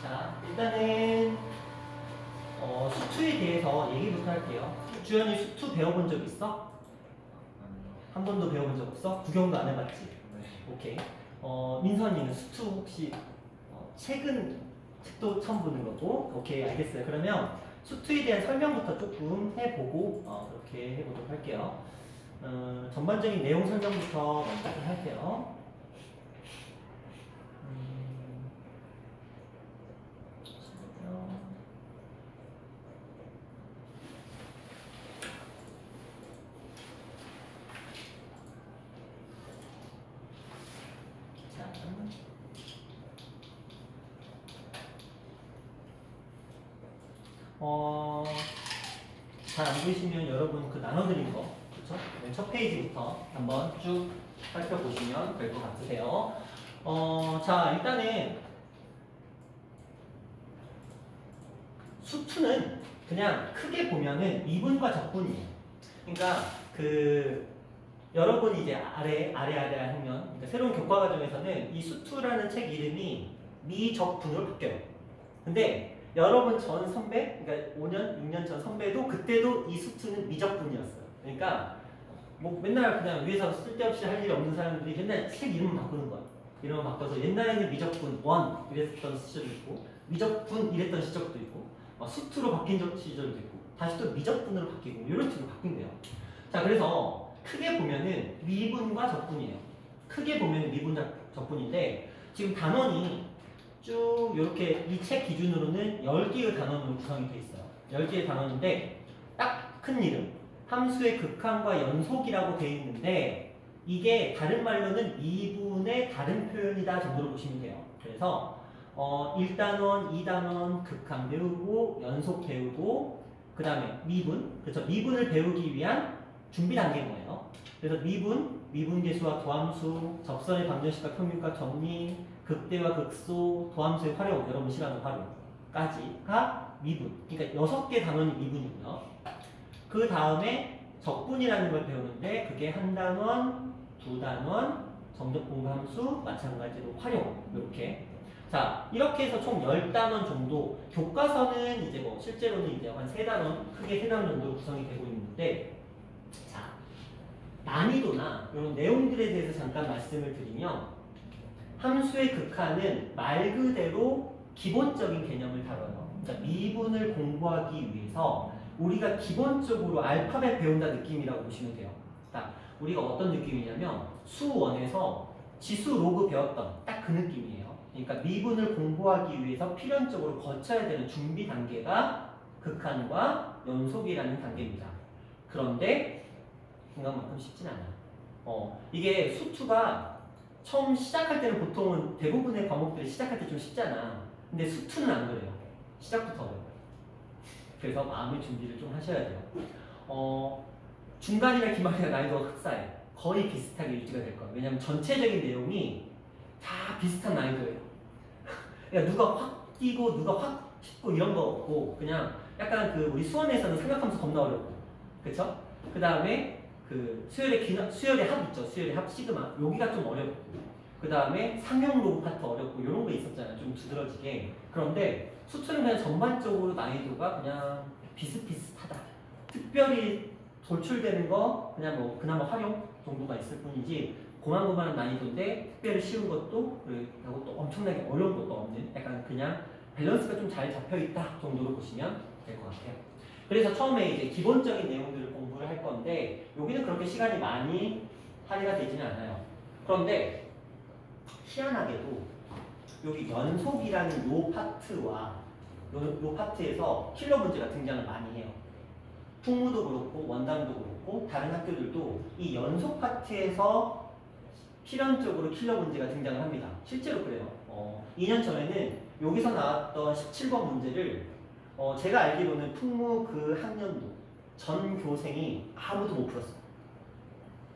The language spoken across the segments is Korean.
자, 일단은 수투에 대해서 얘기부터 할게요. 주연이 수투 배워본 적 있어? 한 번도 배워본 적 없어? 구경도 안 해봤지? 네. 오케이. 민선이는 수투 혹시 책은 책도 처음 보는 거고, 오케이, 알겠어요. 그러면 수투에 대한 설명부터 조금 해보고 그렇게 해보도록 할게요. 전반적인 내용 설명부터 먼저 할게요. 잘 안 보이시면 여러분 그 나눠드린 거, 그쵸? 맨 첫 페이지부터 한번 쭉 살펴보시면 될 것 같으세요. 자, 일단은 수투는 그냥 크게 보면은 미분과 적분이에요. 그러니까 여러분이 이제 아래 하면, 그러니까 새로운 교과 과정에서는 이 수투라는 책 이름이 미적분으로 바뀌어요. 근데 여러분 전 선배, 그러니까 5년, 6년 전 선배도 그때도 이 수투는 미적분이었어요. 그러니까 뭐 맨날 그냥 위에서 쓸데없이 할 일이 없는 사람들이 맨날 책 이름을 바꾸는 거야. 이름을 바꿔서 옛날에는 미적분 1 이랬던 시절도 있고, 미적분 이랬던 시절도 있고, 수투로 바뀐 시절도 있고, 다시 또 미적분으로 바뀌고 이런 식으로 바뀐대요. 자, 그래서 크게 보면은 미분과 적분이에요. 크게 보면 미분과 적분인데, 지금 단원이 쭉 이렇게 이 책 기준으로는 10개의 단원으로 구성이 되어 있어요. 10개의 단원인데 딱 큰 이름, 함수의 극한과 연속이라고 되어 있는데, 이게 다른 말로는 미분의 다른 표현이다 정도로 보시면 돼요. 그래서 1단원, 2단원 극한 배우고 연속 배우고, 그 다음에 미분, 그렇죠? 미분을 배우기 위한 준비 단계인 거예요. 그래서 미분계수와 도함수, 접선의 방정식과 평균과 정리, 극대와 극소, 도함수의 활용, 여러분 싫어하는 활용까지가 미분. 그러니까 6개 단원이 미분이고요. 그 다음에 적분이라는 걸 배우는데, 그게 한 단원, 두 단원, 정적 공부함수, 마찬가지로 활용, 이렇게. 자, 이렇게 해서 총 10단원 정도, 교과서는 이제 뭐 실제로는 이제 한 3단원, 크게 3단원 정도로 구성이 되고 있는데, 자, 난이도나 이런 내용들에 대해서 잠깐 말씀을 드리면, 함수의 극한은 말 그대로 기본적인 개념을 다뤄요. 그러니까 미분을 공부하기 위해서 우리가 기본적으로 알파벳 배운다 느낌이라고 보시면 돼요. 자, 우리가 어떤 느낌이냐면 수1에서 지수 로그 배웠던 딱 그 느낌이에요. 그러니까 미분을 공부하기 위해서 필연적으로 거쳐야 되는 준비 단계가 극한과 연속이라는 단계입니다. 그런데 생각만큼 쉽진 않아요. 이게 수투가 처음 시작할 때는 보통은 대부분의 과목들이 시작할 때 좀 쉽잖아. 근데 수투는 안 그래요. 시작부터 어려워요. 그래서 마음의 준비를 좀 하셔야 돼요. 중간이나 기말이나 난이도가 흡사해. 거의 비슷하게 유지가 될 거예요. 왜냐하면 전체적인 내용이 다 비슷한 난이도예요. 그러니까 누가 확 뛰고 누가 확 쉽고 이런 거 없고, 그냥 약간 우리 수원에서는 삼각함수 겁나 어렵고, 그쵸? 그 다음에 수열의 합 있죠. 수열의 합 시그마. 여기가 좀 어렵고, 그 다음에 상용 로그 파트 어렵고, 이런 거 있었잖아요. 좀 두드러지게. 그런데 수투는 그냥 전반적으로 난이도가 그냥 비슷비슷하다. 특별히 돌출되는 거 그냥 뭐 그나마 활용 정도가 있을 뿐이지, 고만고만한 난이도인데 특별히 쉬운 것도 그리고 또 엄청나게 어려운 것도 없는, 약간 그냥 밸런스가 좀 잘 잡혀있다 정도로 보시면 될 것 같아요. 그래서 처음에 이제 기본적인 내용들을 공부를 할 건데, 여기는 그렇게 시간이 많이 할애가 되지는 않아요. 그런데 희한하게도 여기 연속이라는 요 파트와 요 파트에서 킬러 문제가 등장을 많이 해요. 풍무도 그렇고 원당도 그렇고 다른 학교들도 이 연속 파트에서 필연적으로 킬러 문제가 등장을 합니다. 실제로 그래요. 2년 전에는 여기서 나왔던 17번 문제를 제가 알기로는 풍무 그 학년도 전 교생이 아무도 못 풀었어요.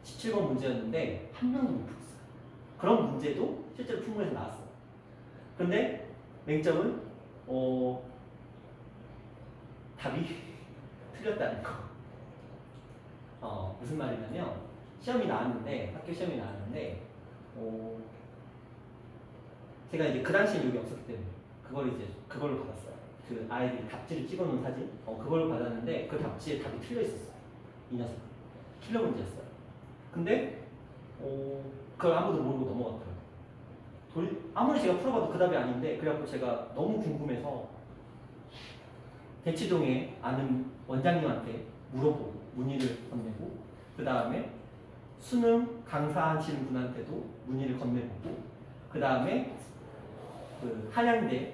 17번 문제였는데 한 명도 못 풀었어요. 그런 문제도 실제로 풍무에서 나왔어요. 근데 맹점은 답이 틀렸다는 거. 무슨 말이냐면, 시험이 나왔는데, 학교 시험이 나왔는데, 제가 이제 그 당시엔 여기 없었기 때문에, 그걸 이제 그걸로 받았어요. 그 아이들이 답지를 찍어놓은 사진, 그걸 받았는데 그 답지에 답이 틀려 있었어요. 이 녀석 틀려 문제였어요. 근데 그걸 아무도 모르고 넘어갔더라고요. 아무리 제가 풀어봐도 그 답이 아닌데, 그래갖고 제가 너무 궁금해서 대치동에 아는 원장님한테 물어보고 문의를 건네고, 그 다음에 수능 강사하시는 분한테도 문의를 건네보고, 그 다음에 그 한양대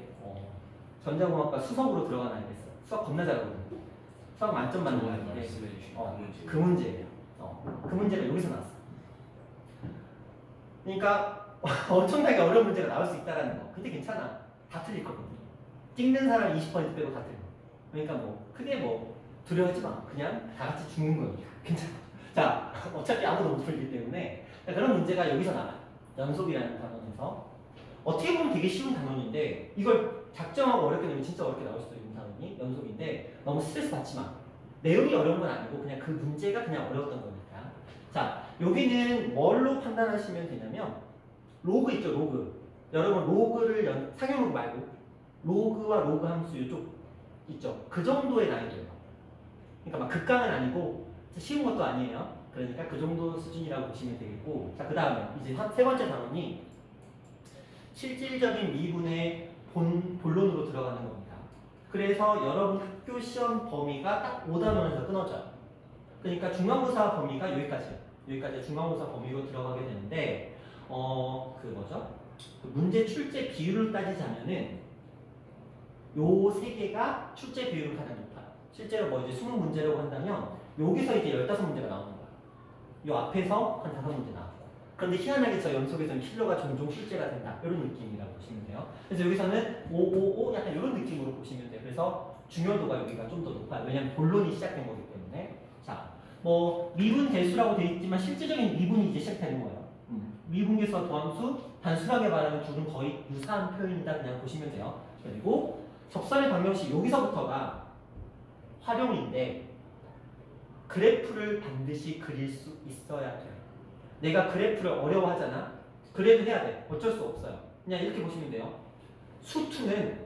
전자공학과 수석으로 들어가는 아이가 있어요. 수학 겁나 잘하거든요. 수학 만점 맞는 아이인데 그 문제예요. 그 문제가 여기서 나왔어요. 그러니까 엄청나게 어려운 문제가 나올 수 있다는 거. 근데 괜찮아. 다 틀릴 거거든요. 찍는 사람 20% 빼고 다 틀려. 그러니까 뭐 크게 뭐 두려워하지 마. 그냥 다 같이 죽는 거니까 괜찮아. 자, 어차피 아무도 못 풀기 때문에 그런 문제가 여기서 나와요. 연속이라는 단원에서. 어떻게 보면 되게 쉬운 단원인데 이걸 작정하고 어렵게 내면 진짜 어렵게 나올 수도 있는 단원이 연속인데, 너무 스트레스 받지 마. 내용이 어려운 건 아니고 그냥 그 문제가 그냥 어려웠던 거니까. 자, 여기는 뭘로 판단하시면 되냐면 로그 있죠, 로그. 여러분 로그를 상용 로그 말고 로그와 로그 함수 이쪽 있죠. 그 정도의 난이도예요. 그러니까 막 극강은 아니고 쉬운 것도 아니에요. 그러니까 그 정도 수준이라고 보시면 되겠고, 자, 그 다음에 이제 세 번째 단원이 실질적인 미분의 본론으로 들어가는 겁니다. 그래서 여러분 학교 시험 범위가 딱 5단원에서 끊어져요. 그러니까 중간고사 범위가 여기까지예요. 여기까지 중간고사 범위로 들어가게 되는데, 그 뭐죠? 그 문제 출제 비율을 따지자면은 요 세 개가 출제 비율이 가장 높아요. 실제로 뭐 이제 20문제라고 한다면 여기서 이제 15문제가 나오는 거예요. 요 앞에서 한 5문제 나왔고. 그런데 희한하게 저 연속에서는 킬러가 종종 출제가 된다. 이런 느낌이라고 보시면 돼요. 그래서 여기서는 555 약간 이런 느낌으로 보시면 돼요. 그래서 중요도가 여기가 좀 더 높아요. 왜냐하면 본론이 시작된 거기 때문에. 자, 뭐 미분 대수라고 되어 있지만 실질적인 미분이 이제 시작되는 거예요. 미분계수와 도함수, 단순하게 말하면 둘은 거의 유사한 표현이다 그냥 보시면 돼요. 그리고 접선의 방정식 여기서부터가 활용인데 그래프를 반드시 그릴 수 있어야 돼요. 내가 그래프를 어려워하잖아. 그래도 해야 돼. 어쩔 수 없어요. 그냥 이렇게 보시면 돼요. 수투는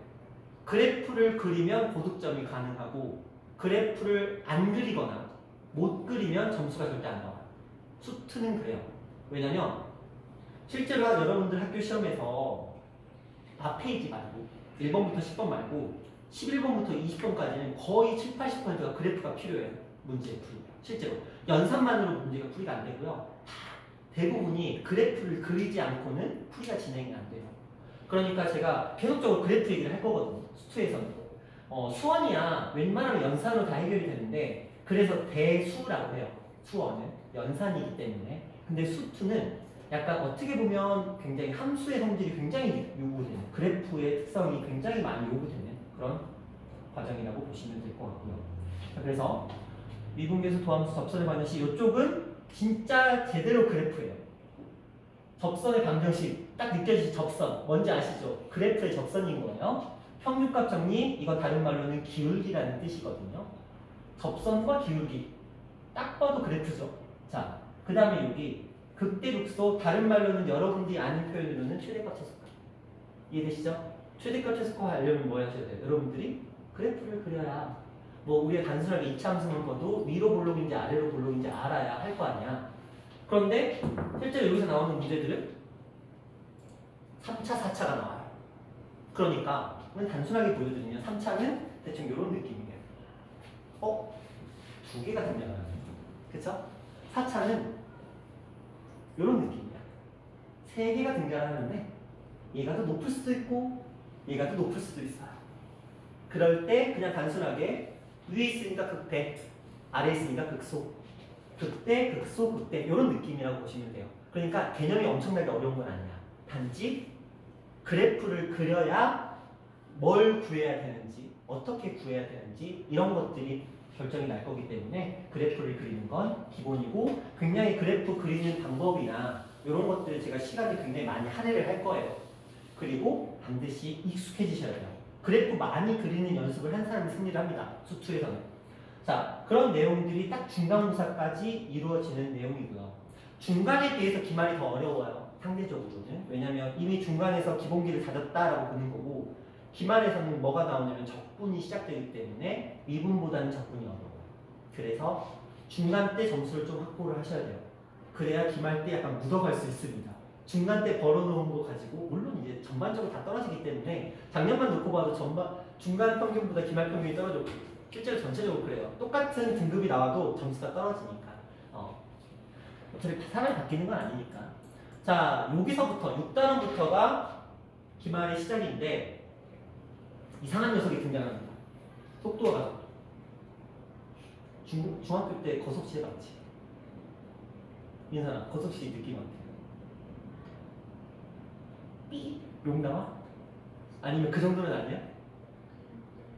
그래프를 그리면 고득점이 가능하고 그래프를 안 그리거나 못 그리면 점수가 절대 안 나와요. 수투는 그래요. 왜냐면 실제로 여러분들 학교 시험에서 앞페이지 말고 1번부터 10번 말고 11번부터 20번까지는 거의 7, 80%가 그래프가 필요해요. 문제 풀이. 실제로 연산만으로 문제가 풀이가 안 되고요. 대부분이 그래프를 그리지 않고는 풀이가 진행이 안 돼요. 그러니까 제가 계속적으로 그래프 얘기를 할 거거든요. 수투에서는. 수원이야 웬만하면 연산으로 다 해결이 되는데, 그래서 대수라고 해요. 수원은 연산이기 때문에. 근데 수투는 약간 어떻게 보면 굉장히 함수의 성질이 굉장히 요구되는, 그래프의 특성이 굉장히 많이 요구되는 그런 과정이라고 보시면 될 것 같고요. 그래서 미분계수, 도함수, 접선의 방정식 이쪽은 진짜 제대로 그래프예요. 접선의 방정식 딱 느껴지지. 접선 뭔지 아시죠? 그래프의 접선인 거예요. 평균값 정리, 이거 다른 말로는 기울기라는 뜻이거든요. 접선과 기울기 딱 봐도 그래프죠. 자, 그 다음에 여기 극대극소, 다른 말로는 여러분들이 아는 표현으로는 최대값 최소값. 이해되시죠? 최대값 최소값 하려면 뭐 하셔야 돼요? 여러분들이 그래프를 그려야, 뭐 우리가 단순하게 이차함수만 봐도 위로 볼록인지 아래로 볼록인지 알아야 할 거 아니야. 그런데 실제로 여기서 나오는 문제들은 3차, 4차가 나와요. 그러니까 단순하게 보여드리면 3차는 대충 이런 느낌이에요. 두 개가 등장하는 거죠. 그쵸? 4차는 이런 느낌이야. 세 개가 등장하는데 얘가 더 높을 수도 있고 얘가 더 높을 수도 있어요. 그럴 때 그냥 단순하게 위에 있으니까 극대, 아래에 있으니까 극소. 극대, 극소, 극대 이런 느낌이라고 보시면 돼요. 그러니까 개념이 엄청나게 어려운 건 아니야. 단지 그래프를 그려야 뭘 구해야 되는지, 어떻게 구해야 되는지 이런 것들이 결정이 날 거기 때문에 그래프를 그리는 건 기본이고, 굉장히 그래프 그리는 방법이나 이런 것들을 제가 시간을 굉장히 많이 할애를 할 거예요. 그리고 반드시 익숙해지셔야 돼요. 그래프 많이 그리는 연습을 한 사람이 승리를 합니다. 수투에서는. 자, 그런 내용들이 딱 중간고사까지 이루어지는 내용이고요. 중간에 비해서 기말이 더 어려워요. 상대적으로는. 왜냐면 이미 중간에서 기본기를 다졌다라고 보는 거고, 기말에서는 뭐가 나오냐면 적분이 시작되기 때문에 미분보다는 적분이 어려워요. 그래서 중간 때 점수를 좀 확보를 하셔야 돼요. 그래야 기말 때 약간 묻어갈 수 있습니다. 중간 때 벌어놓은 거 가지고 물론 이제 전반적으로 다 떨어지기 때문에 작년만 놓고 봐도 중간 평균보다 기말 평균이 떨어져. 실제로 전체적으로 그래요. 똑같은 등급이 나와도 점수가 떨어지니까. 어차피 사람이 바뀌는 건 아니니까. 자, 여기서부터 6단원부터가 기말의 시작인데 이상한 녀석이 등장합니다. 속도가 가속도. 중학교 때 거속시에 봤지? 민선아, 거속시 느낌 어때? 삐? 욕 나와? 아니면 그 정도는 아니야?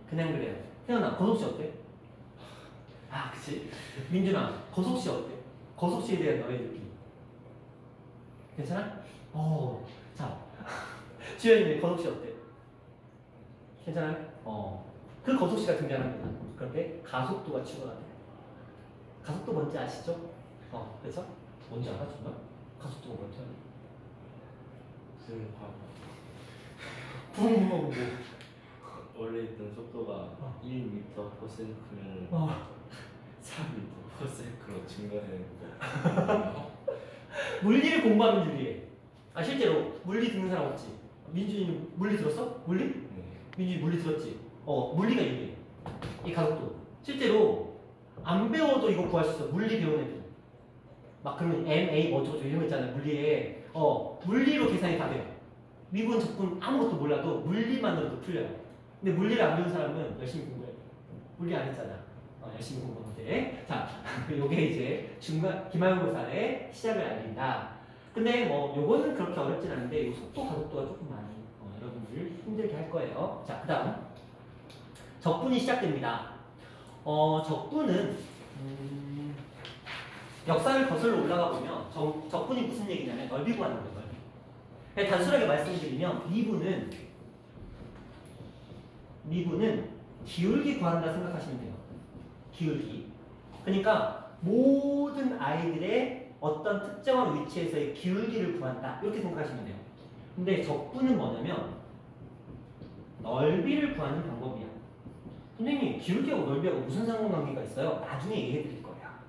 그냥 그래요. 태연아, 거속시 어때? 아, 그치? 민준아, 거속시 어때? 거속시에 대한 너의 느낌. 괜찮아? 자. 주연이 거속시 어때? 괜찮아요? 그 거속시가 등장합니다. 그런데 가속도가 추가가 돼요. 가속도 뭔지 아시죠? 그래서 뭔지 알아 정말? 가속도가 뭔지 알아? 붕붕붕. 원래 있던 속도가 1m/s면 3m/s로 증가되는 거. 물리를 공부하면 유리해. 실제로 물리 듣는 사람 없지? 민준이 물리 들었어? 물리? 네. 민준이 물리 들었지? 물리가 유리해. 이 가속도. 실제로 안 배워도 이거 구할 수 있어. 물리 배운 애들. 막 그러면 MA 어쩌고저쩌고 이런 거 있잖아요. 물리에. 물리로 계산이 다 돼요. 미분, 적분 아무것도 몰라도 물리만으로도 풀려요. 근데 물리를 안 배운 사람은 열심히 공부해. 물리 안 했잖아. 열심히 공부하면 돼. 자, 요게 이제 기말고사의 시작을 알린다. 근데 요거는 그렇게 어렵진 않은데 요 속도, 가속도가 조금 많이 여러분들 힘들게 할 거예요. 자, 그 다음 적분이 시작됩니다. 적분은 역사를 거슬러 올라가 보면 적분이 무슨 얘기냐면 넓이 구하는 거예요. 넓이. 단순하게 말씀드리면 미분은 기울기 구한다 생각하시면 돼요. 기울기. 그러니까 모든 아이들의 어떤 특정한 위치에서의 기울기를 구한다. 이렇게 생각하시면 돼요. 근데 적분은 뭐냐면 넓이를 구하는 방법이야. 선생님, 기울기하고 넓이하고 무슨 상관관계가 있어요? 나중에 얘기해 드릴 거야.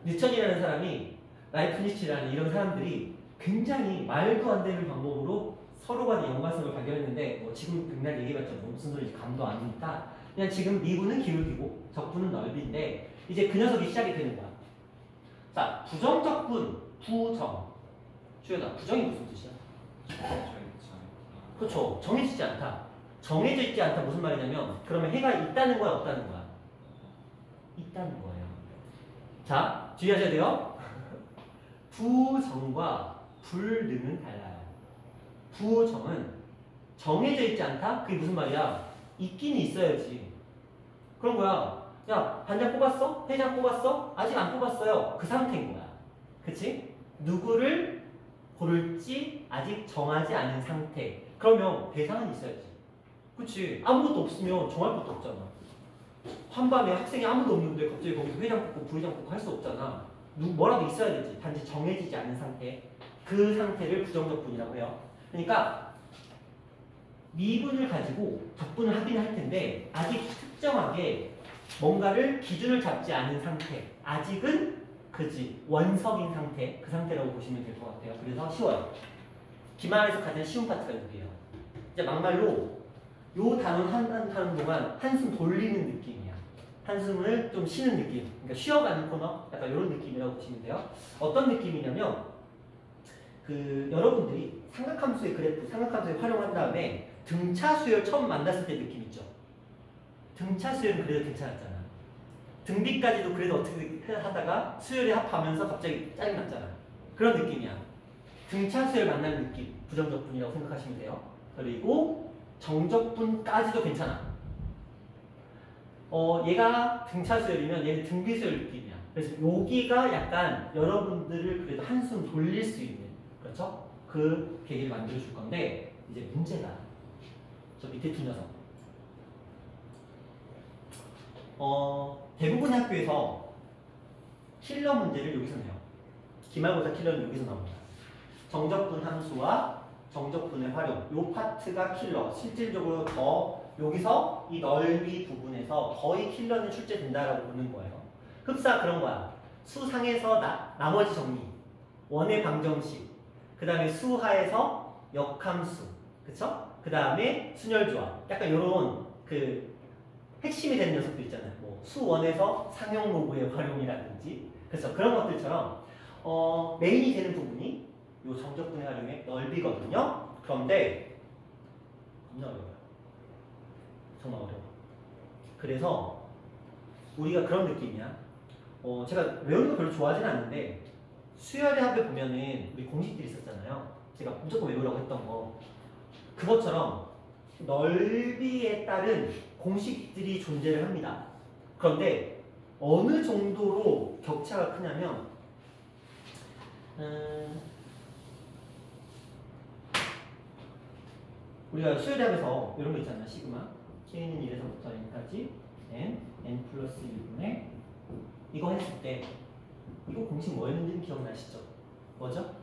뉴턴이라는 사람이, 라이프니츠라는 이런 사람들이 굉장히 말도 안 되는 방법으로 서로 간의 연관성을 발견했는데 지금 백날 얘기해봤자 무슨 소리인지 감도 안 오니까 그냥 지금 미분은 기울기고 적분은 넓이인데 이제 그 녀석이 시작이 되는 거야. 자, 부정적분, 부정. 주연아, 부정이 무슨 뜻이야? 그렇죠. 정해지지 않다. 정해져 있지 않다 무슨 말이냐면 그러면 해가 있다는 거야, 없다는 거야? 있다는 거예요. 자, 주의하셔야 돼요. 부정과 불능은 달라요. 부정은 정해져 있지 않다? 그게 무슨 말이야? 있긴 있어야지. 그런 거야. 야, 반장 뽑았어? 회장 뽑았어? 아직 안 뽑았어요. 그 상태인 거야. 그치? 누구를 고를지 아직 정하지 않은 상태. 그러면 대상은 있어야지. 그치? 아무것도 없으면 정할 것도 없잖아. 한밤에 학생이 아무도 없는데 갑자기 거기서 회장 뽑고 부회장 뽑고 할 수 없잖아. 뭐라도 있어야 되지. 단지 정해지지 않은 상태. 그 상태를 부정적분이라고 해요. 그러니까 미분을 가지고 적분을 하긴 할 텐데 아직 특정하게 뭔가를 기준을 잡지 않은 상태. 아직은 그지 원석인 상태. 그 상태라고 보시면 될 것 같아요. 그래서 쉬워요. 기말에서 가장 쉬운 파트가 여기예요. 이제 막말로 요 단원 하는 동안 한숨 돌리는 느낌이야. 한숨을 좀 쉬는 느낌. 그러니까 쉬어가는 코너? 약간 이런 느낌이라고 보시면 돼요. 어떤 느낌이냐면 여러분들이 삼각함수의 그래프, 삼각함수를 활용한 다음에 등차 수열 처음 만났을 때 느낌 있죠? 등차 수열은 그래도 괜찮았잖아. 등비까지도 그래도 어떻게 하다가 수열이 합하면서 갑자기 짜증났잖아. 그런 느낌이야. 등차 수열 만나는 느낌, 부정적분이라고 생각하시면 돼요. 그리고 정적분까지도 괜찮아. 얘가 등차 수열이면 얘는 등비 수열 느낌이야. 그래서 여기가 약간 여러분들을 그래도 한숨 돌릴 수 있는, 그렇죠? 그 계기를 만들어 줄 건데 이제 문제가 저 밑에 두 녀석. 대부분의 학교에서 킬러 문제를 여기서 내요. 기말고사 킬러는 여기서 나옵니다. 정적분 함수와 정적분의 활용. 요 파트가 킬러. 실질적으로 더 여기서 이 넓이 부분에서 거의 킬러는 출제된다라고 보는 거예요. 흡사 그런 거야. 수상에서 나머지 정리. 원의 방정식. 그 다음에 수하에서 역함수. 그쵸? 그 다음에 순열조합. 약간 요런 그 핵심이 되는 녀석들 있잖아요. 뭐 수원에서 상용 로그의 활용이라든지. 그래서 그런 것들처럼 메인이 되는 부분이 요 정적분의 활용의 넓이거든요. 그런데 겁나 어려워요. 정말 어려워. 그래서 우리가 그런 느낌이야. 제가 외우는 거 별로 좋아하진 않는데 수열의 합에 보면은 우리 공식들이 있었잖아요. 제가 무조건 외우라고 했던 거. 그것처럼 넓이에 따른 공식들이 존재를 합니다. 그런데 어느 정도로 격차가 크냐면 우리가 수열합에서 이런 거 있잖아요. 시그마 k는 1에서부터 n까지 n 플러스 1분의 이거 했을 때 이거 공식 뭐였는지 기억나시죠? 뭐죠?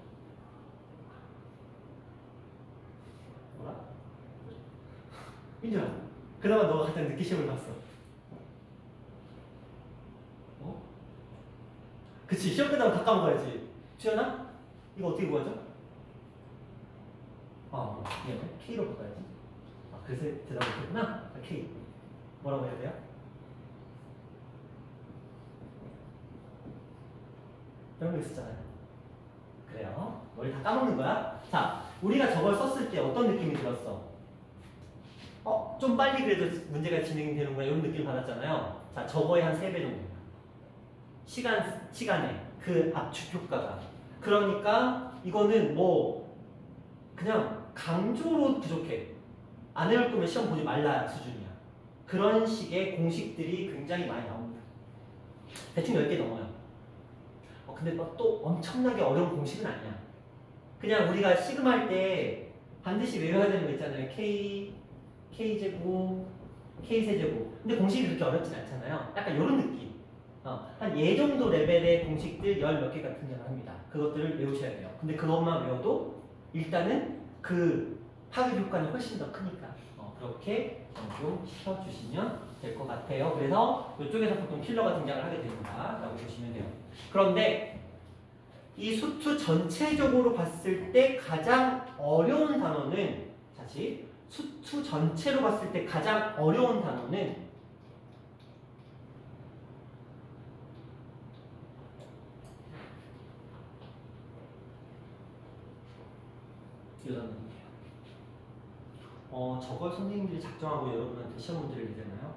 뭐라? 민준아, 그나마 너가 가장 늦게 시험을 봤어. 그치, 시험 끝나면 다 까먹어야지. 주연아? 이거 어떻게 구하죠? 미안해. K로 바꿔야지. 그래서 대답 못했구나. K. 뭐라고 해야 돼요? 이런 거 있었잖아요. 그래요. 머리 다 까먹는 거야? 자, 우리가 저걸 썼을 때 어떤 느낌이 들었어? 좀 빨리 그래도 문제가 진행되는구나 이런 느낌 받았잖아요. 자, 저거의 한 3배 정도. 시간에 그 압축 효과가. 그러니까 이거는 뭐 그냥 강조로 부족해. 안 외울 거면 시험 보지 말라 수준이야. 그런 식의 공식들이 굉장히 많이 나옵니다. 대충 10개 넘어요. 근데 또 엄청나게 어려운 공식은 아니야. 그냥 우리가 시그마 할 때 반드시 외워야 되는 거 있잖아요. K제곱, K세제곱. 근데 공식이 그렇게 어렵진 않잖아요. 약간 이런 느낌. 한 얘 정도 레벨의 공식들 10몇 개가 등장합니다. 그것들을 외우셔야 돼요. 근데 그것만 외워도 일단은 그 파급 효과는 훨씬 더 크니까 그렇게 적용시켜주시면 될 것 같아요. 그래서 이쪽에서 보통 킬러가 등장을 하게 됩니다. 라고 보시면 돼요. 그런데 이 수투 전체적으로 봤을 때 가장 어려운 단어는 다시 수투 전체로 봤을 때 가장 어려운 단어는 이 단어입니다. 저걸 선생님들이 작정하고 여러분한테 시험 문제를 내잖아요.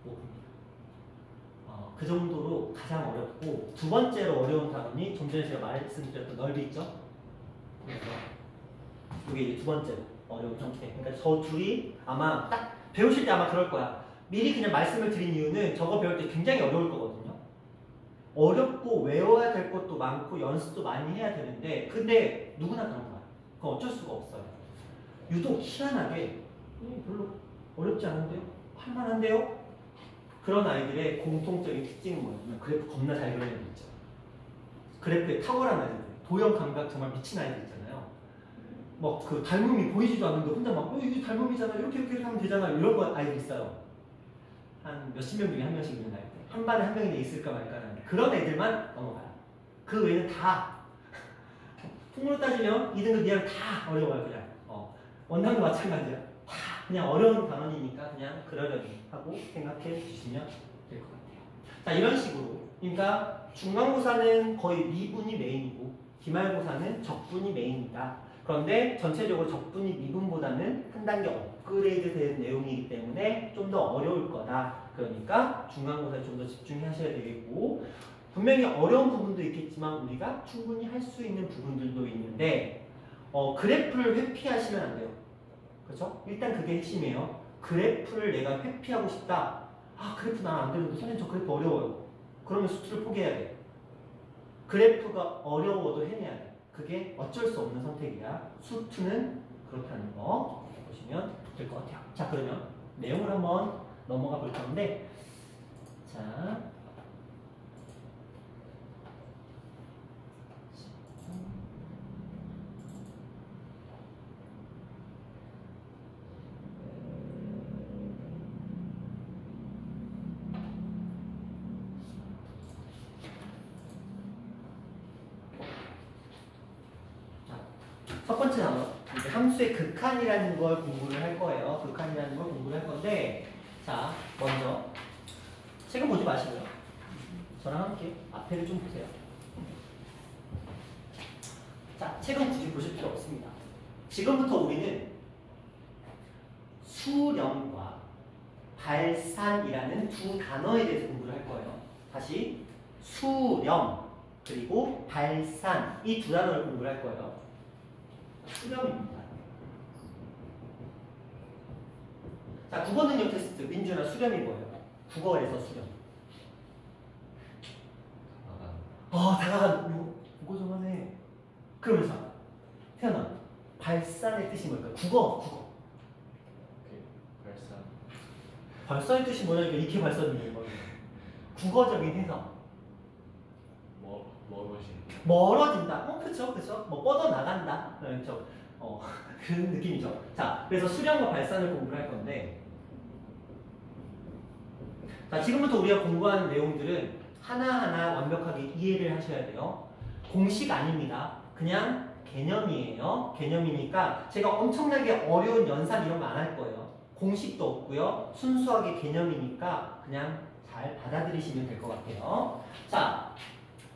5분입니다. 그 정도로 가장 어렵고 두 번째로 어려운 단원이 좀 전에 제가 말씀드렸던 넓이 있죠? 그래서 이게 이제 두 번째로 어려운 형태. 그러니까 저 둘이 아마 딱 배우실 때 아마 그럴 거야. 미리 그냥 말씀을 드린 이유는 저거 배울 때 굉장히 어려울 거거든요. 어렵고 외워야 될 것도 많고 연습도 많이 해야 되는데 근데 누구나 그런 거야. 그건 어쩔 수가 없어요. 유독 희한하게 별로 어렵지 않은데요? 할만한데요? 그런 아이들의 공통적인 특징은 뭐냐면 그래프 겁나 잘 그리는 애들 있죠. 그래프에 탁월한 아이들, 도형 감각 정말 미친 아이들 있잖아요. 막 그 닮음이 보이지도 않는데 혼자 막 이게 닮음이잖아 이렇게 하면 되잖아 이런 거 아이들 있어요. 한 몇십 명 중에 한 명씩 있는 아이들. 한 반에 한 명이나 있을까 말까 하는 그런 애들만 넘어가요. 그 외에는 다 통으로 따지면 2등급 이하는 다 어려워요. 그냥 원당도 마찬가지야. 다 그냥 어려운 단원이니까 그냥 그러려니 하고 생각해 주시면 될 것 같아요. 자, 이런 식으로 그러니까 중간고사는 거의 미분이 메인이고 기말고사는 적분이 메인이다. 그런데 전체적으로 적분이 미분보다는 한 단계 업그레이드 된 내용이기 때문에 좀 더 어려울 거다. 그러니까 중간고사에 좀 더 집중하셔야 되겠고 분명히 어려운 부분도 있겠지만 우리가 충분히 할 수 있는 부분들도 있는데 그래프를 회피하시면 안 돼요. 그렇죠? 일단 그게 핵심이에요. 그래프를 내가 회피하고 싶다. 그래프 난 안 되는데 선생님 저 그래프 어려워요. 그러면 수투를 포기해야 돼. 그래프가 어려워도 해내야 돼. 그게 어쩔 수 없는 선택이야. 수투는 그렇다는 거 보시면 될 것 같아요. 자, 그러면 내용을 한번 넘어가 볼 건데 자 첫 번째 단원, 이제 함수의 극한이라는 걸 공부를 할 거예요. 극한이라는 걸 공부를 할 건데, 자, 먼저 책은 보지 마시고요. 저랑 함께 앞에를 좀 보세요. 자, 책은 굳이 보실 필요 없습니다. 지금부터 우리는 수렴과 발산이라는 두 단어에 대해서 공부를 할 거예요. 다시 수렴 그리고 발산 이 두 단어를 공부를 할 거예요. 수렴입니다. 자, 국어 능력 테스트 민준아 수렴이 뭐예요? 국어에서 수렴. 다가간 국어 좀 하네. 그러면서 태연아 발산의 뜻이 뭘까요? 국어. 발산. 발산의 뜻이 뭐냐니까 이렇게 발산이에요. 국어적인 해석. 멀어진다. 그쵸. 뭐 뻗어나간다. 그렇죠. 그런 느낌이죠. 자, 그래서 수렴과 발산을 공부를 할 건데, 자, 지금부터 우리가 공부하는 내용들은 하나하나 완벽하게 이해를 하셔야 돼요. 공식 아닙니다. 그냥 개념이에요. 개념이니까 제가 엄청나게 어려운 연산 이런 거 안 할 거예요. 공식도 없고요. 순수하게 개념이니까 그냥 잘 받아들이시면 될 것 같아요. 자,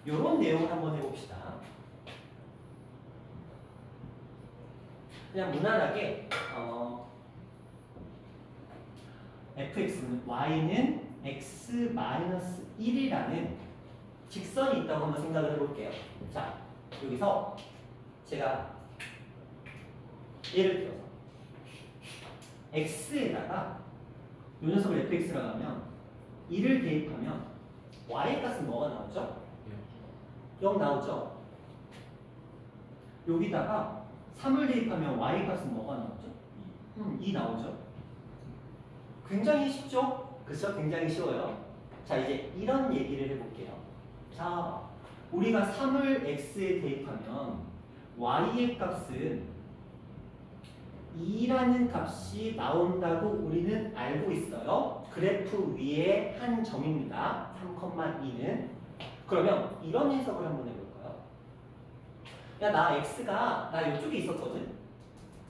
요런 내용 한번 해봅시다. 그냥 무난하게 fx는 y는 x-1이라는 직선이 있다고 한번 생각을 해볼게요. 자, 여기서 제가 예를 들어서 x에다가 이 녀석을 fx라고 하면 1을 대입하면 y의 값은 뭐가 나오죠? 0 나오죠? 여기다가 3을 대입하면 y 값은 뭐가 나오죠? 2 나오죠? 굉장히 쉽죠? 그렇죠? 굉장히 쉬워요. 자, 이제 이런 얘기를 해볼게요. 자, 우리가 3을 x에 대입하면 y의 값은 2라는 값이 나온다고 우리는 알고 있어요. 그래프 위에 한 점입니다. 3,2는. 그러면 이런 해석을 한번 해볼까요? 야, 나 x가 나 이쪽에 있었거든?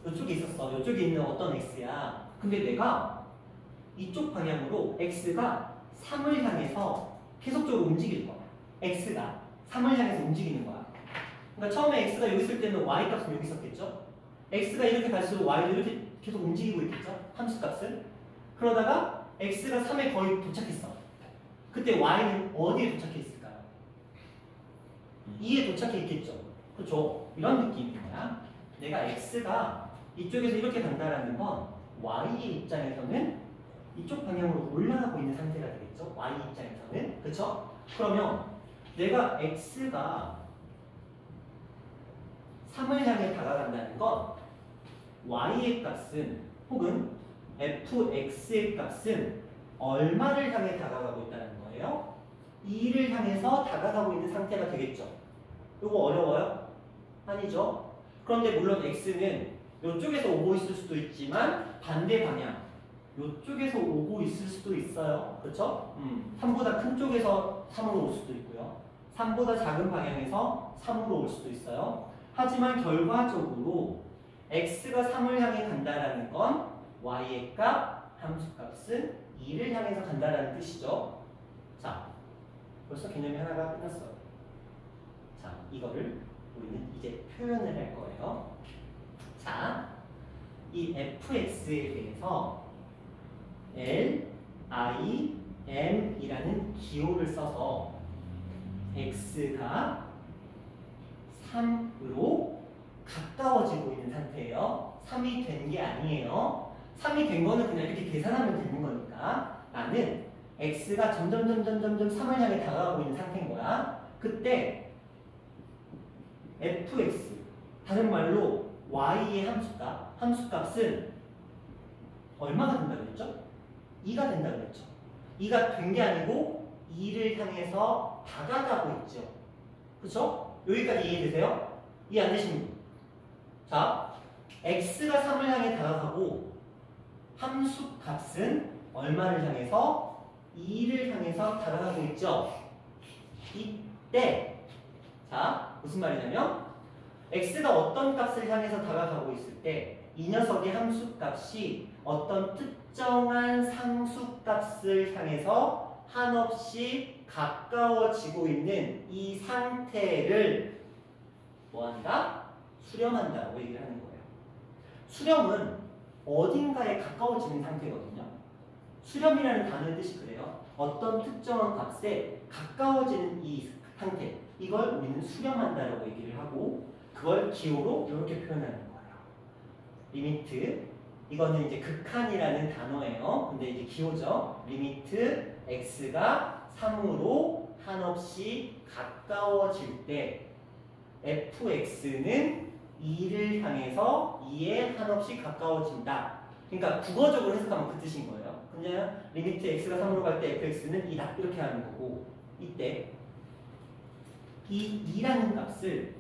이쪽에 있었어. 이쪽에 있는 어떤 x야. 근데 내가 이쪽 방향으로 x가 3을 향해서 계속적으로 움직일 거야. x가 3을 향해서 움직이는 거야. 그러니까 처음에 x가 여기 있을 때는 y 값은 여기 있었겠죠? x가 이렇게 갈수록 y도 이렇게 계속 움직이고 있겠죠? 함수 값을. 그러다가 x가 3에 거의 도착했어. 그때 y는 어디에 도착해 있을까요? 2에 도착해 있겠죠? 그렇죠? 이런 느낌입니다. 내가 x가 이쪽에서 이렇게 간다라는 건 y의 입장에서는 이쪽 방향으로 올라가고 있는 상태가 되겠죠? y 입장에서는. 그렇죠? 그러면 내가 x가 3을 향해 다가간다는 건 y의 값은 혹은 fx의 값은 얼마를 향해 다가가고 있다는 거예요? 2를 향해서 다가가고 있는 상태가 되겠죠? 이거 어려워요? 아니죠? 그런데 물론 x는 이쪽에서 오고 있을 수도 있지만 반대 방향 이쪽에서 오고 있을 수도 있어요. 그렇죠? 3보다 큰 쪽에서 3으로 올 수도 있고요. 3보다 작은 방향에서 3으로 올 수도 있어요. 하지만 결과적으로 x가 3을 향해 간다라는 건 y의 값, 함수값은 2를 향해서 간다라는 뜻이죠. 자, 벌써 개념이 하나가 끝났어요. 자, 이거를 우리는 이제 표현을 할 거예요. 자, 이 fx에 대해서 L, I, M이라는 기호를 써서 x가 3으로 가까워지고 있는 상태예요. 3이 된 게 아니에요. 3이 된 거는 그냥 이렇게 계산하면 되는 거니까 나는 x가 점점 3을 향해 다가가고 있는 상태인 거야. 그때 fx, 다른 말로 y의 함수값은 얼마가 된다고 그랬죠? 2가 된다고 그랬죠. 2가 된 게 아니고 2를 향해서 다가가고 있죠. 그렇죠? 여기까지 이해되세요? 이해 안 되시는 분? 자, x가 3을 향해 다가가고 함수값은 얼마를 향해서? 2를 향해서 다가가고 있죠. 이때 자, 무슨 말이냐면 x가 어떤 값을 향해서 다가가고 있을 때 이 녀석의 함수값이 어떤 특정한 상수값을 향해서 한없이 가까워지고 있는 이 상태를 뭐한다? 수렴한다고 얘기를 하는 거예요. 수렴은 어딘가에 가까워지는 상태거든요. 수렴이라는 단어의 뜻이 그래요. 어떤 특정한 값에 가까워지는 이 상태, 이걸 우리는 수렴한다라고 얘기를 하고 그걸 기호로 이렇게 표현하는 거예요. 리미트, 이거는 이제 극한이라는 단어예요. 근데 이제 기호죠. 리미트 x가 3으로 한없이 가까워질 때 fx는 2를 향해서 2에 한없이 가까워진다. 그러니까 국어적으로 해석하면 그 뜻인 거예요. 그냥 리미트 x가 3으로 갈 때 fx는 2다 이렇게 하는 거고, 이때 이 2라는 값을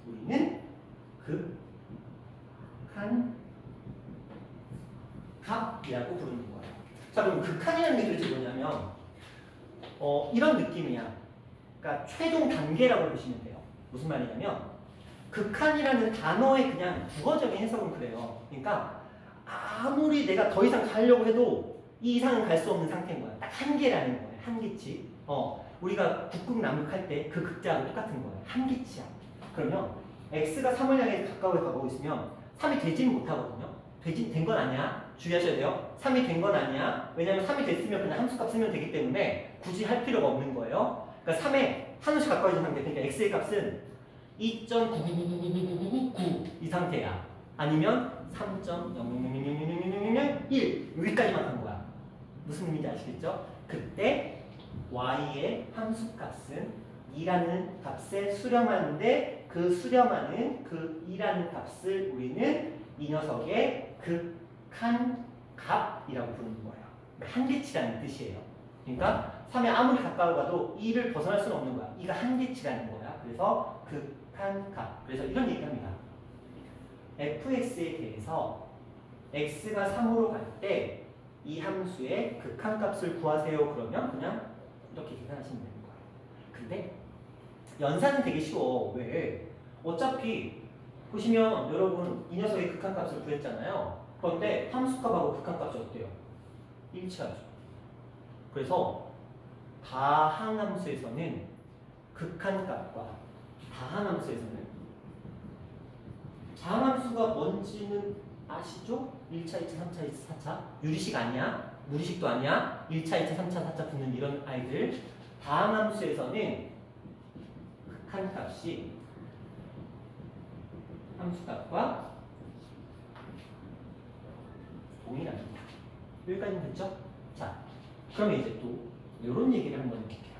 우리는 극한 값이라고 부르는 거예요. 자, 그럼 극한이라는 게 도대체 뭐냐면 이런 느낌이야. 그러니까 최종 단계라고 보시면 돼요. 무슨 말이냐면 극한이라는 단어의 그냥 국어적인 해석은 그래요. 그러니까 아무리 내가 더 이상 가려고 해도 이 이상은 갈 수 없는 상태인 거야. 딱 한계라는 거예요. 한계치. 우리가 북극남극 할 때 그 극자하고 똑같은 거예요. 한계치야. 그러면 x가 3을 향해 가까이 가고 있으면 3이 되지는 못하거든요. 된 건 아니야. 주의하셔야 돼요. 3이 된 건 아니야. 왜냐하면 3이 됐으면 그냥 함수값 쓰면 되기 때문에 굳이 할 필요가 없는 거예요. 그러니까 3에 한없이 가까워진 상태. 그러니까 x의 값은 2.9999999 이 상태야. 아니면 3.000000001 여기까지만 간 거야. 무슨 의미인지 아시겠죠? 그때 y의 함수값은 2라는 값에 수렴하는데 그 수렴하는 그 2라는 값을 우리는 이 녀석의 극한 값이라고 부르는 거예요. 한계치라는 뜻이에요. 그러니까 3에 아무리 가까워 가도 2를 벗어날 수는 없는 거야. 2가 한계치라는 거야. 그래서 극한 값. 그래서 이런 얘기를 합니다. fx에 대해서 x가 3으로 갈 때 이 함수의 극한값을 구하세요. 그러면 그냥 이렇게 계산하시면 되는 거예요. 근데 연산은 되게 쉬워. 왜? 어차피 보시면 여러분 이 녀석의 극한값을 구했잖아요. 그런데 함수값하고 극한값이 어때요? 일치하죠. 그래서 다항함수에서는 극한값과 다항함수에서는 다항함수가 뭔지는 아시죠? 1차, 2차, 3차, 2차, 4차. 유리식 아니야. 무리식도 아니야. 1차, 2차, 3차, 4차 붙는 이런 아이들. 다항함수에서는 극한값이 함수값과 동일합니다. 여기까지는 됐죠? 자, 그러면 이제 또 이런 얘기를 한번 해볼게요.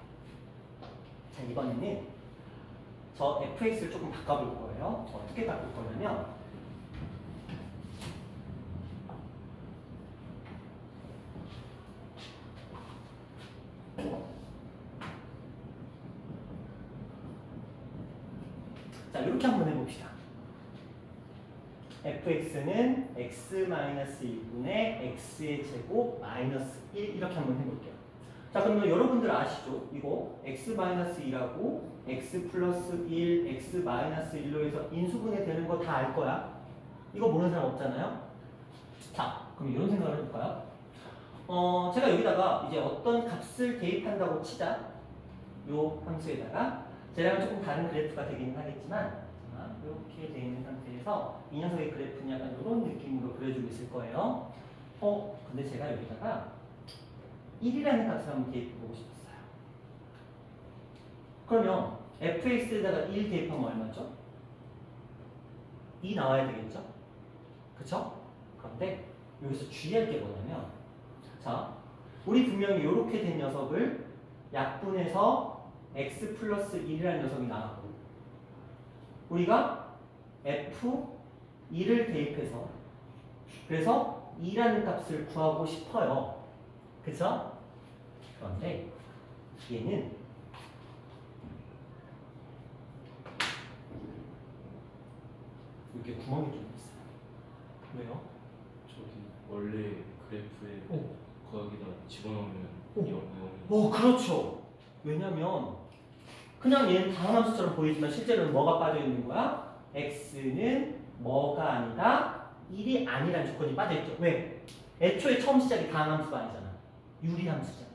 자, 이번에는 저 fx를 조금 바꿔볼 거예요. 어떻게 바꿀 거냐면 자, 이렇게 한번 해봅시다. fx는 x-1분의 x의 제곱 마이너스 1 이렇게 한번 해볼게요. 자, 그러면 여러분들 아시죠? 이거 x-2라고 x 플러스 1, x-1로 해서 인수분해 되는 거 다 알 거야. 이거 모르는 사람 없잖아요? 자, 그럼 이런 생각을 해볼까요? 제가 여기다가 이제 어떤 값을 대입한다고 치자. 요 함수에다가 쟤랑 조금 다른 그래프가 되긴 하겠지만 자, 이렇게 되어 있는 상태에서 이 녀석의 그래프는 약간 이런 느낌으로 그려주고 있을 거예요. 근데 제가 여기다가 1이라는 값을 한번 대입해보고 싶었어요. 그러면 fx에다가 1 대입하면 얼마죠? 2 나와야 되겠죠? 그쵸? 그런데 여기서 주의할 게 뭐냐면 자, 우리 분명히 이렇게 된 녀석을 약분해서 x 플러스 1이라는 녀석이 나왔고 우리가 f2를 대입해서 그래서 2라는 값을 구하고 싶어요. 그쵸? 그런데 얘는 이렇게 구멍이 좀 있어요. 왜요? 저기 원래 그래프에 거기다 집어넣으면 오. 0, 0. 그렇죠. 왜냐면 그냥 얘는 다항함수처럼 보이지만 실제로는 뭐가 빠져 있는 거야? x는 뭐가 아니다? 1이 아니라는 조건이 빠져 있죠. 왜? 애초에 처음 시작이 다항함수가 아니잖아. 유리함수잖아.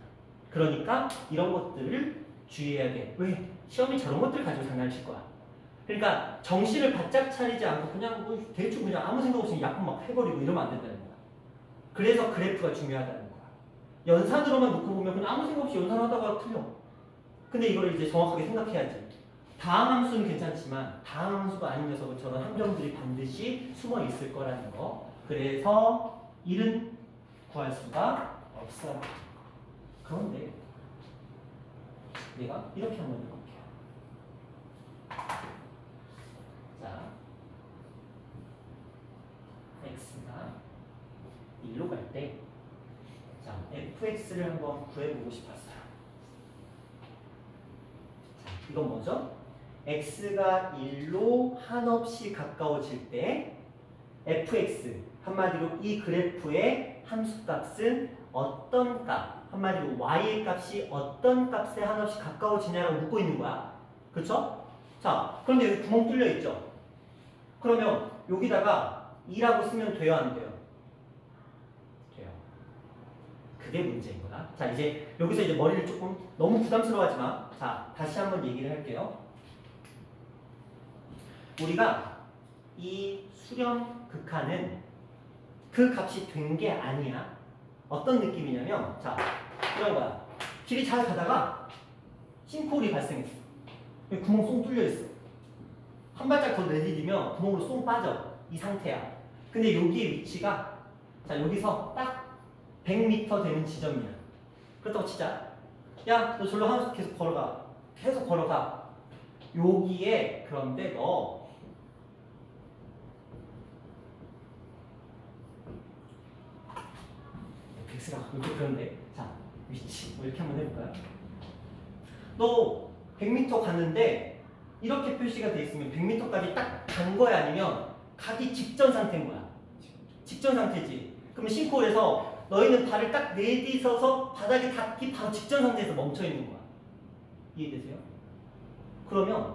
그러니까 이런 것들을 주의해야 돼. 왜? 시험이 저런 것들을 가지고 장난칠 거야. 그러니까 정신을 바짝 차리지 않고 그냥 뭐 대충 그냥 아무 생각 없이 약분 막 해버리고 이러면 안 된다는 거야. 그래서 그래프가 중요하다는 거야. 연산으로만 놓고 보면 그냥 아무 생각 없이 연산하다가 틀려. 근데 이걸 이제 정확하게 생각해야지. 다항함수는 괜찮지만 다항함수가 아닌 녀석은 저런 함정들이 반드시 숨어 있을 거라는 거. 그래서 1은 구할 수가 없어요. 그런데 내가 이렇게 한번 해볼게요. 자, x가 1로 갈 때, 자, fx를 한번 구해보고 싶었어요. 자, 이건 뭐죠? x가 1로 한없이 가까워질 때 fx, 한마디로 이 그래프의 함수값은 어떤 값, 한마디로 y의 값이 어떤 값에 한없이 가까워지냐라고 묻고 있는 거야. 그렇죠? 자, 그런데 여기 구멍 뚫려 있죠? 그러면 여기다가 2라고 쓰면 돼요, 안 돼요? 돼요. 그게 문제인 거야. 자, 이제 여기서 이제 머리를 조금 너무 부담스러워하지 마. 자, 다시 한번 얘기를 할게요. 우리가 이 수렴 극한은 그 값이 된 게 아니야. 어떤 느낌이냐면, 자, 이런 거야. 길이 잘 가다가 싱크홀이 발생했어. 여기 구멍 쏙 뚫려 있어. 한 발짝 더 내디디면 구멍으로 쏙 빠져. 이 상태야. 근데 여기의 위치가, 자, 여기서 딱 100m 되는 지점이야. 그렇다고 치자. 야, 너 절로 한 계속 걸어가. 계속 걸어가. 여기에, 그런데 너 엑스가 이렇게 그런데, 자, 위치 뭐 이렇게 한번 해볼까요? 너 100m 갔는데 이렇게 표시가 돼 있으면 100m까지 딱 간 거야, 아니면 가기 직전 상태인 거야? 직전 상태지. 그러면 싱크홀에서 너희는 발을 딱 내딛어서 바닥에 닿기 바로 직전 상태에서 멈춰 있는 거야. 이해되세요? 그러면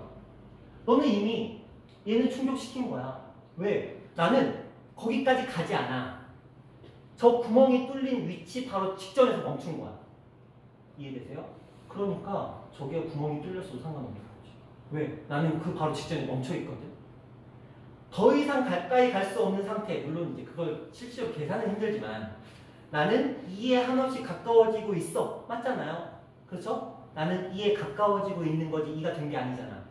너는 이미 얘는 충족시킨 거야. 왜? 나는 거기까지 가지 않아. 저 구멍이 뚫린 위치 바로 직전에서 멈춘 거야. 이해되세요? 그러니까 저게 구멍이 뚫렸어도 상관없는 거지. 왜? 나는 그 바로 직전에 멈춰 있거든. 더 이상 가까이 갈 수 없는 상태, 물론 이제 그걸 실제로 계산은 힘들지만 나는 2에 한없이 가까워지고 있어. 맞잖아요? 그렇죠? 나는 2에 가까워지고 있는 거지 2가 된 게 아니잖아.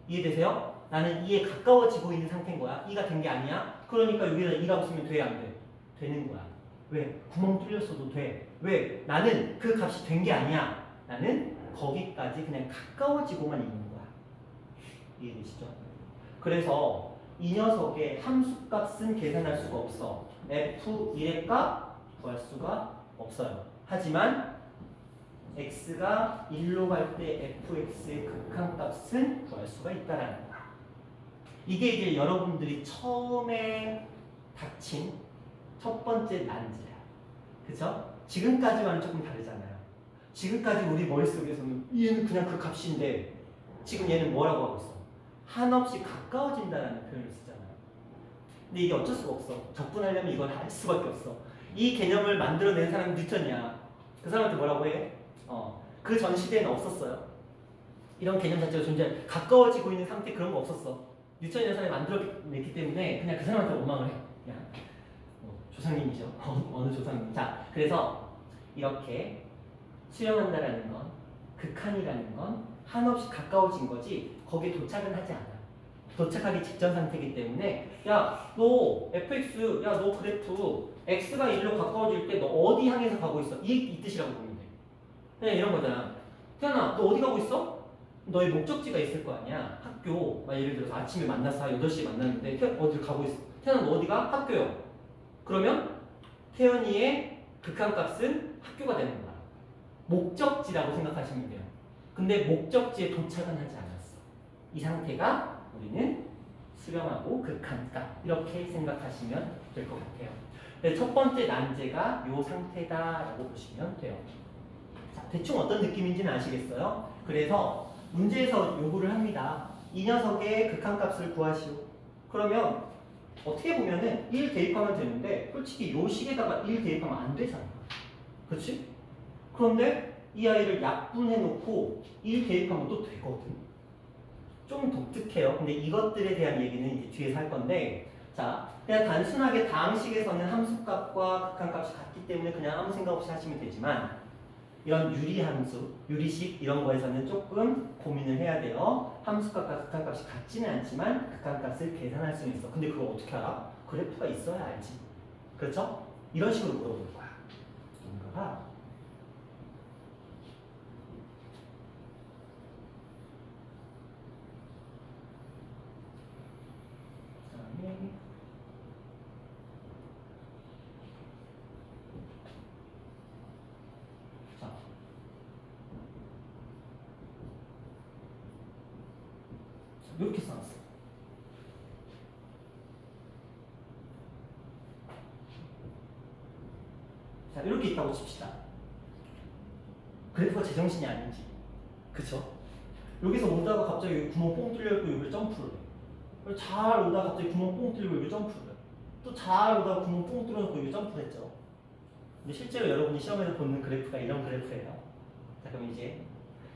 이해되세요? 나는 2에 가까워지고 있는 상태인 거야. 2가 된 게 아니야. 그러니까 여기다 2라고 쓰면 돼, 안 돼? 되는 거야. 왜? 구멍 뚫렸어도 돼. 왜? 나는 그 값이 된 게 아니야. 나는 거기까지 그냥 가까워지고만 있는 거야. 이해되시죠? 그래서 이 녀석의 함수값은 계산할 수가 없어. f1의 값 구할 수가 없어요. 하지만 x가 1로 갈 때 fx의 극한값은 구할 수가 있다라는 거야. 이게 이제 여러분들이 처음에 닥친 첫 번째 난제야. 그죠? 지금까지와는 조금 다르잖아요. 지금까지 우리 머릿속에서는 얘는 그냥 그 값인데 지금 얘는 뭐라고 하고 있어? 한없이 가까워진다는 표현을 쓰잖아요. 근데 이게 어쩔 수가 없어. 접근하려면 이걸 할 수밖에 없어. 이 개념을 만들어낸 사람은 뉴턴이야. 그 사람한테 뭐라고 해? 그 전 시대에는 없었어요. 이런 개념 자체가 존재해. 가까워지고 있는 상태 그런 거 없었어. 뉴턴이라는 사람이 만들어냈기 때문에 그냥 그 사람한테 원망을 해. 그냥 조상님이죠. 어느 조상님. 자, 그래서 이렇게 수렴한다라는 건, 극한이라는 건 한없이 가까워진 거지 거기에 도착은 하지 않아. 도착하기 직전 상태이기 때문에 야, 너 fx, 야, 너 그래프 x가 1로 가까워질 때 너 어디 향해서 가고 있어? 이 뜻이라고 보면 돼. 그냥 이런 거잖아. 태연아, 너 어디 가고 있어? 너의 목적지가 있을 거 아니야. 학교. 막 예를 들어서 아침에 만나서 8시에 만났는데 어디를 가고 있어? 태연아, 너 어디가? 학교요. 그러면 태연이의 극한값은 학교가 되는 거야. 목적지라고 생각하시면 돼요. 근데 목적지에 도착은 하지 않았어. 이 상태가 우리는 수렴하고 극한값, 이렇게 생각하시면 될 것 같아요. 그래서 첫 번째 난제가 이 상태다라고 보시면 돼요. 자, 대충 어떤 느낌인지는 아시겠어요? 그래서 문제에서 요구를 합니다. 이 녀석의 극한값을 구하시오. 그러면 어떻게 보면은 1 대입하면 되는데 솔직히 요 식에다가 1 대입하면 안 되잖아. 그렇지? 그런데 이 아이를 약분해 놓고 1 대입하면 또 되거든. 좀 독특해요. 근데 이것들에 대한 얘기는 이제 뒤에서 할 건데, 자, 그냥 단순하게 다항식에서는 함수값과 극한값이 같기 때문에 그냥 아무 생각 없이 하시면 되지만, 이런 유리함수, 유리식 이런 거에서는 조금 고민을 해야 돼요. 함수값과 극한값이 같지는 않지만 극한값을 계산할 수는 있어. 근데 그걸 어떻게 알아? 그래프가 있어야 알지. 그렇죠? 이런 식으로 물어볼 거야. 뭔가가 그다음에 자, 이렇게 써놨어요. 자, 이렇게 있다고 칩시다. 그래프가 제정신이 아닌지. 그쵸? 여기서 오다가 갑자기 여기 구멍 뽕 뚫려있고 여기를 점프를 해. 잘 오다가 갑자기 구멍 뽕 뚫리고 여기 점프를 해. 또 잘 오다가 구멍 뽕 뚫려놓고 여기 점프를 했죠. 근데 실제로 여러분이 시험에서 보는 그래프가 이런 그래프예요. 자, 그럼 이제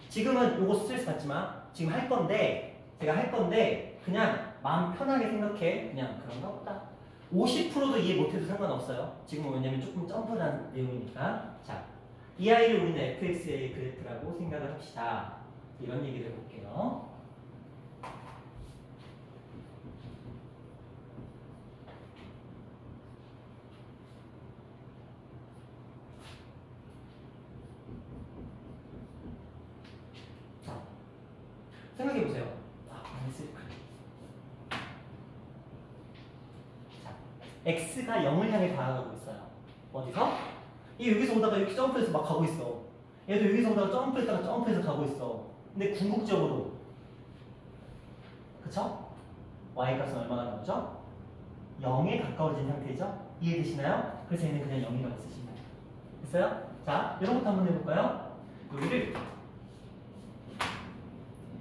지금은 요거 스트레스 받지 마. 지금 할 건데, 제가 할 건데 그냥 마음 편하게 생각해. 그냥 그런가 보다. 50%도 이해 못해도 상관없어요. 지금은 왜냐면 조금 점프한 내용이니까. 자, 이 아이를 우리는 fx의 그래프라고 생각을 합시다. 이런 얘기를 해볼게요. 자, 생각해보세요. 자, x가 0을 향해 다가가고 있어요. 어디서? 얘 여기서 오다가 이렇게 점프해서 막 가고 있어. 얘도 여기서 오다가 점프했다가 점프해서 가고 있어. 근데 궁극적으로, 그쵸? y값은 얼마나 나오죠? 0에 가까워진 상태죠? 이해되시나요? 그래서 얘는 그냥 0이라고 쓰시면 돼요. 됐어요? 자, 이런 것도 한번 해볼까요? 여기를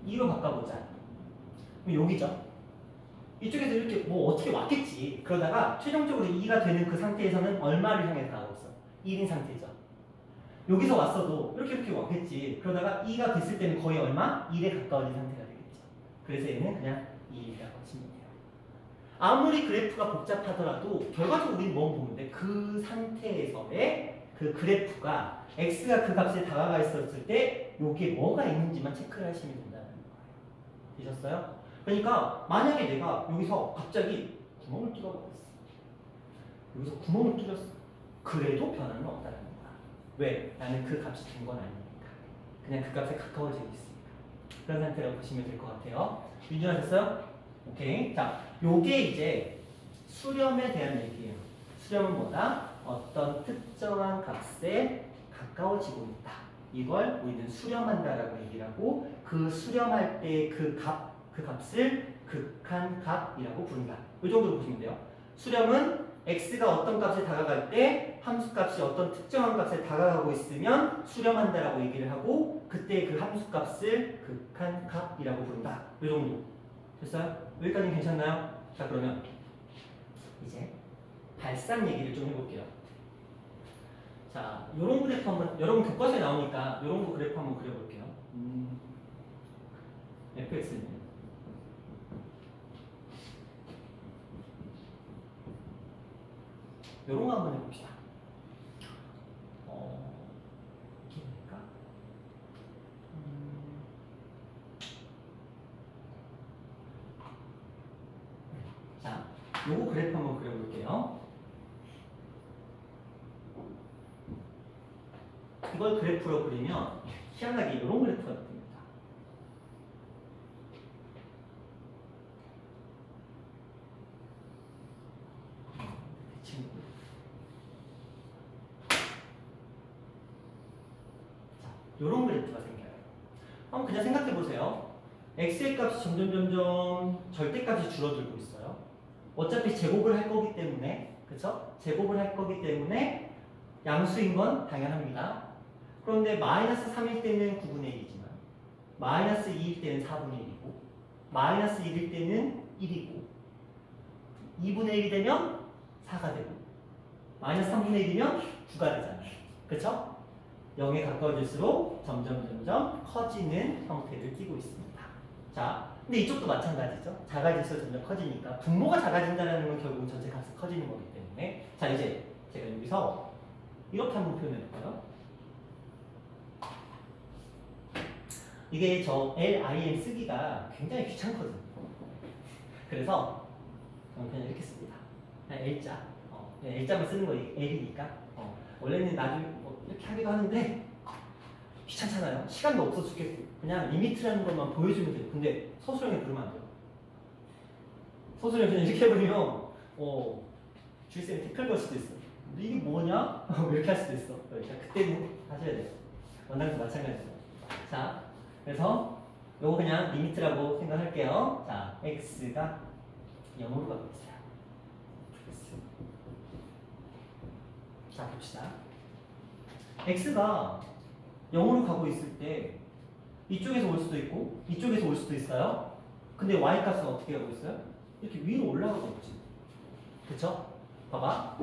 2로 바꿔보자. 그럼 여기죠? 이쪽에서 이렇게 뭐 어떻게 왔겠지. 그러다가 최종적으로 2가 되는 그 상태에서는 얼마를 향해 가고 있어? 1인 상태죠. 여기서 왔어도 이렇게 왔겠지. 그러다가 2가 됐을 때는 거의 얼마? 1에 가까워진 상태가 되겠죠. 그래서 얘는 그냥 2라고 하시면 돼요. 아무리 그래프가 복잡하더라도 결과적으로 우리는 뭐 보면 돼? 그 상태에서의 그 그래프가 x가 그 값에 다가가 있었을 때 여기에 뭐가 있는지만 체크를 하시면 된다는 거예요. 되셨어요? 그러니까 만약에 내가 여기서 갑자기 구멍을 뚫어버렸어. 여기서 구멍을 뚫었어. 그래도 변화는 없다는 거야. 왜? 나는 그 값이 된 건 아니니까. 그냥 그 값에 가까워지고 있으니까. 그런 상태라고 보시면 될 것 같아요. 유지하셨어요? 오케이. 자, 요게 이제 수렴에 대한 얘기예요. 수렴은 뭐다? 어떤 특정한 값에 가까워지고 있다. 이걸 우리는 수렴한다라고 얘기를 하고, 그 수렴할 때 그 값을 극한값이라고 부른다. 이 정도로 보시면 돼요. 수렴은 x가 어떤 값에 다가갈 때 함수값이 어떤 특정한 값에 다가가고 있으면 수렴한다라고 얘기를 하고, 그때 그 함수값을 극한값이라고 부른다. 이 정도. 됐어요? 여기까지는 괜찮나요? 자, 그러면 이제 발산 얘기를 좀 해볼게요. 자, 요런 그래프 한번, 여러분 교과서에 나오니까 요런 거 그래프 한번 그려볼게요. fx는 요런 거 한번 해봅시다. 이게 뭘까? 자, 요거 그래프 한번 그려볼게요. 이걸 그래프로 그리면 희한하게 이런 그래프가 됩니다. 이런 그래프가 생겨요. 한번 그냥 생각해 보세요. x의 값이 점점 절대값이 줄어들고 있어요. 어차피 제곱을 할 거기 때문에, 그쵸? 제곱을 할 거기 때문에 양수인 건 당연합니다. 그런데 마이너스 3일 때는 9분의 1이지만 마이너스 2일 때는 4분의 1이고 마이너스 1일 때는 1이고 2분의 1이 되면 4가 되고 마이너스 3분의 1이면 9가 되잖아요. 그렇죠? 0에 가까워질수록 점점 커지는 형태를 띠고 있습니다. 자, 근데 이쪽도 마찬가지죠. 작아질수록 점점 커지니까 분모가 작아진다는 건 결국은 전체 값이 커지는 거기 때문에 자, 이제 제가 여기서 이렇게 한번 표현해 볼까요? 이게 저 LIM 쓰기가 굉장히 귀찮거든요. 그래서 그냥 이렇게 씁니다. 그냥 L자. 그냥 L자만 쓰는 거 L이니까. 원래는 나중에 뭐 이렇게 하기도 하는데 귀찮잖아요. 시간도 없어 죽겠고 그냥 리미트라는 것만 보여주면 돼요. 근데 서술형에 그러면 안 돼요. 서술형 그냥 이렇게 해버리면 주일쌤이 태클 걸 수도 있어. 이게 뭐냐? 이렇게 할 수도 있어. 그러니까 그때는 하셔야 돼요. 원장도 마찬가지죠. 자, 그래서 요거 그냥 리미트라고 생각할게요. 자, x가 0으로 가고 있어요. 자, 봅시다. x가 0으로 가고 있을 때 이쪽에서 올 수도 있고 이쪽에서 올 수도 있어요. 근데 y 값은 어떻게 가고 있어요? 이렇게 위로 올라가고 있지. 그쵸? 봐봐.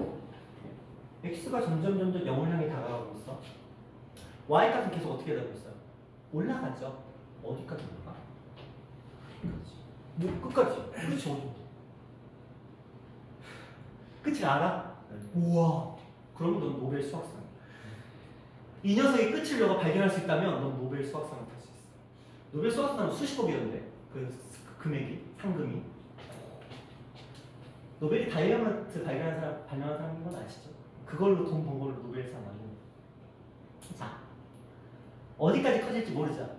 x가 점점 0을 향해 다가가고 있어. y 값은 계속 어떻게 가고 있어요? 올라가죠. 어디까지 올라가? 끝까지. 끝이 어디? 끝을 알아? 우와. 그럼 넌 노벨 수학상. 이 녀석의 끝을 너가 발견할 수 있다면 넌 노벨 수학상을 탈 수 있어. 노벨 수학상은 수십억이던데 그 금액이 상금이. 노벨이 다이아몬드 발견한 사람인 건 아시죠? 그걸로 돈 번 걸로 노벨상 받는. 자, 어디까지 커질지 모르죠.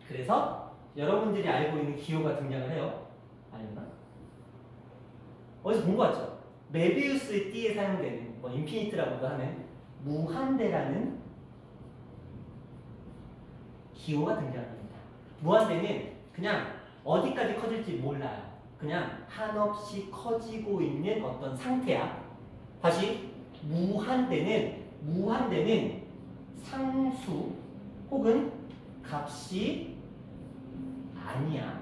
그래서 여러분들이 알고 있는 기호가 등장을 해요. 아니었나? 어디서 본 거 같죠? 메비우스의 띠에 사용되는 인피니트라고도 하는 무한대라는 기호가 등장합니다. 무한대는 그냥 어디까지 커질지 몰라요. 그냥 한없이 커지고 있는 어떤 상태야. 다시 무한대는 상수 혹은 값이 아니야.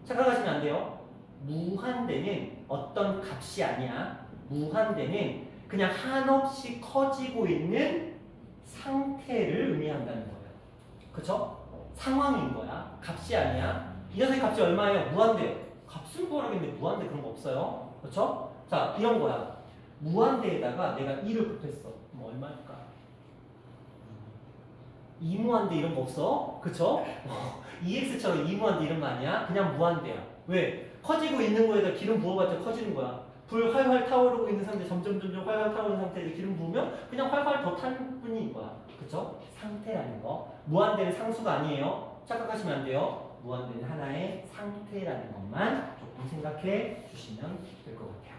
착각하시면 안 돼요. 무한대는 어떤 값이 아니야. 무한대는 그냥 한없이 커지고 있는 상태를 의미한다는 거예요. 그쵸? 상황인 거야. 값이 아니야. 이 녀석의 값이 얼마예요? 무한대예요. 값을 구하라겠는데 무한대 그런 거 없어요. 그쵸? 자, 이런 거야. 무한대에다가 내가 2를 곱했어. 그럼 얼마일까? 이무한대 이런 거 없어? 그쵸? 2x처럼 이무한대 이런 거 아니야? 그냥 무한대야. 왜? 커지고 있는 거에다 기름 부어봤자 커지는 거야. 불 활활 타오르고 있는 상태, 점점 활활 타오르는 상태에 기름 부으면 그냥 활활 더 탄 뿐인 거야. 그쵸? 상태라는 거. 무한대는 상수가 아니에요. 착각하시면 안 돼요. 무한대는 하나의 상태라는 것만 조금 생각해 주시면 될 것 같아요.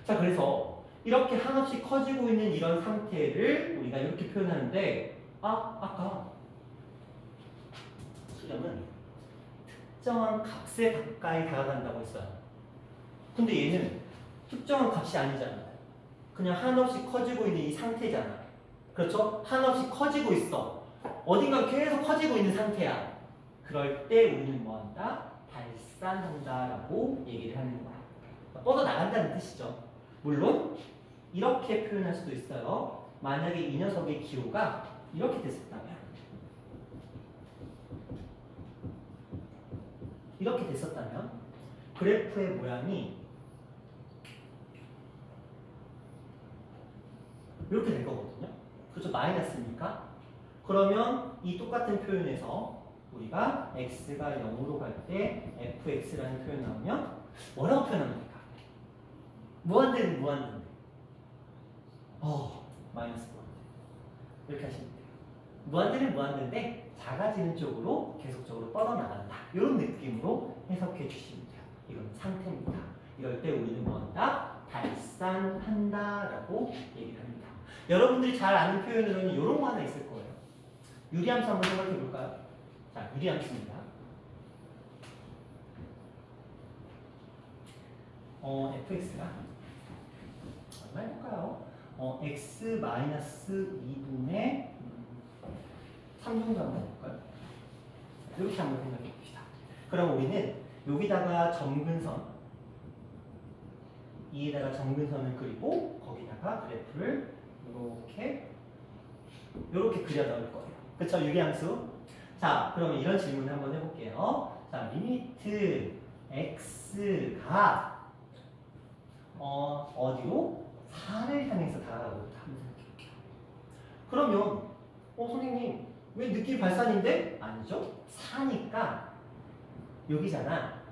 자, 그래서 이렇게 한없이 커지고 있는 이런 상태를 우리가 이렇게 표현하는데 아까 수렴은 특정한 값에 가까이 다가간다고 했어요. 근데 얘는 특정한 값이 아니잖아요. 그냥 한없이 커지고 있는 이 상태잖아. 그렇죠? 한없이 커지고 있어. 어딘가 계속 커지고 있는 상태야. 그럴 때 우리는 뭐한다? 발산한다라고 얘기를 하는 거야. 뻗어나간다는 뜻이죠. 물론 이렇게 표현할 수도 있어요. 만약에 이 녀석의 기호가 이렇게 됐었다면 그래프의 모양이 이렇게 될 거거든요. 그렇죠? 마이너스니까. 그러면 이 똑같은 표현에서 우리가 x가 0으로 갈 때 fx라는 표현 나오면 뭐라고 표현합니까? 무한대는 무한대인데 마이너스 무한대 이렇게 하시면 돼요. 무한대는 무한대인데 작아지는 쪽으로 계속적으로 뻗어나간다. 이런 느낌으로 해석해 주시면 돼요. 이건 상태입니다. 이럴 때 우리는 뭐한다? 발산한다라고 얘기를 합니다. 여러분들이 잘 아는 표현으로는 이런 거 하나 있을 거예요. 유리함수 한번 생각해 볼까요? 자, 유리함수입니다. fx가 얼마일까요? x 마이너스 2분의 3 정도 한번 해볼까요? 이렇게 한번 생각해 봅시다. 그럼 우리는 여기다가 점근선, 이에다가 점근선을 그리고 거기다가 그래프를 이렇게 그려 넣을 거예요. 그쵸? 유리함수. 자, 그러면 이런 질문을 한번 해볼게요. 자, 리미트 x가 어디로? 4를 향해서 다가가고 있다. 한번 생각해볼게요. 그러면 선생님 왜 느낌 발산인데? 아니죠. 4니까 여기잖아.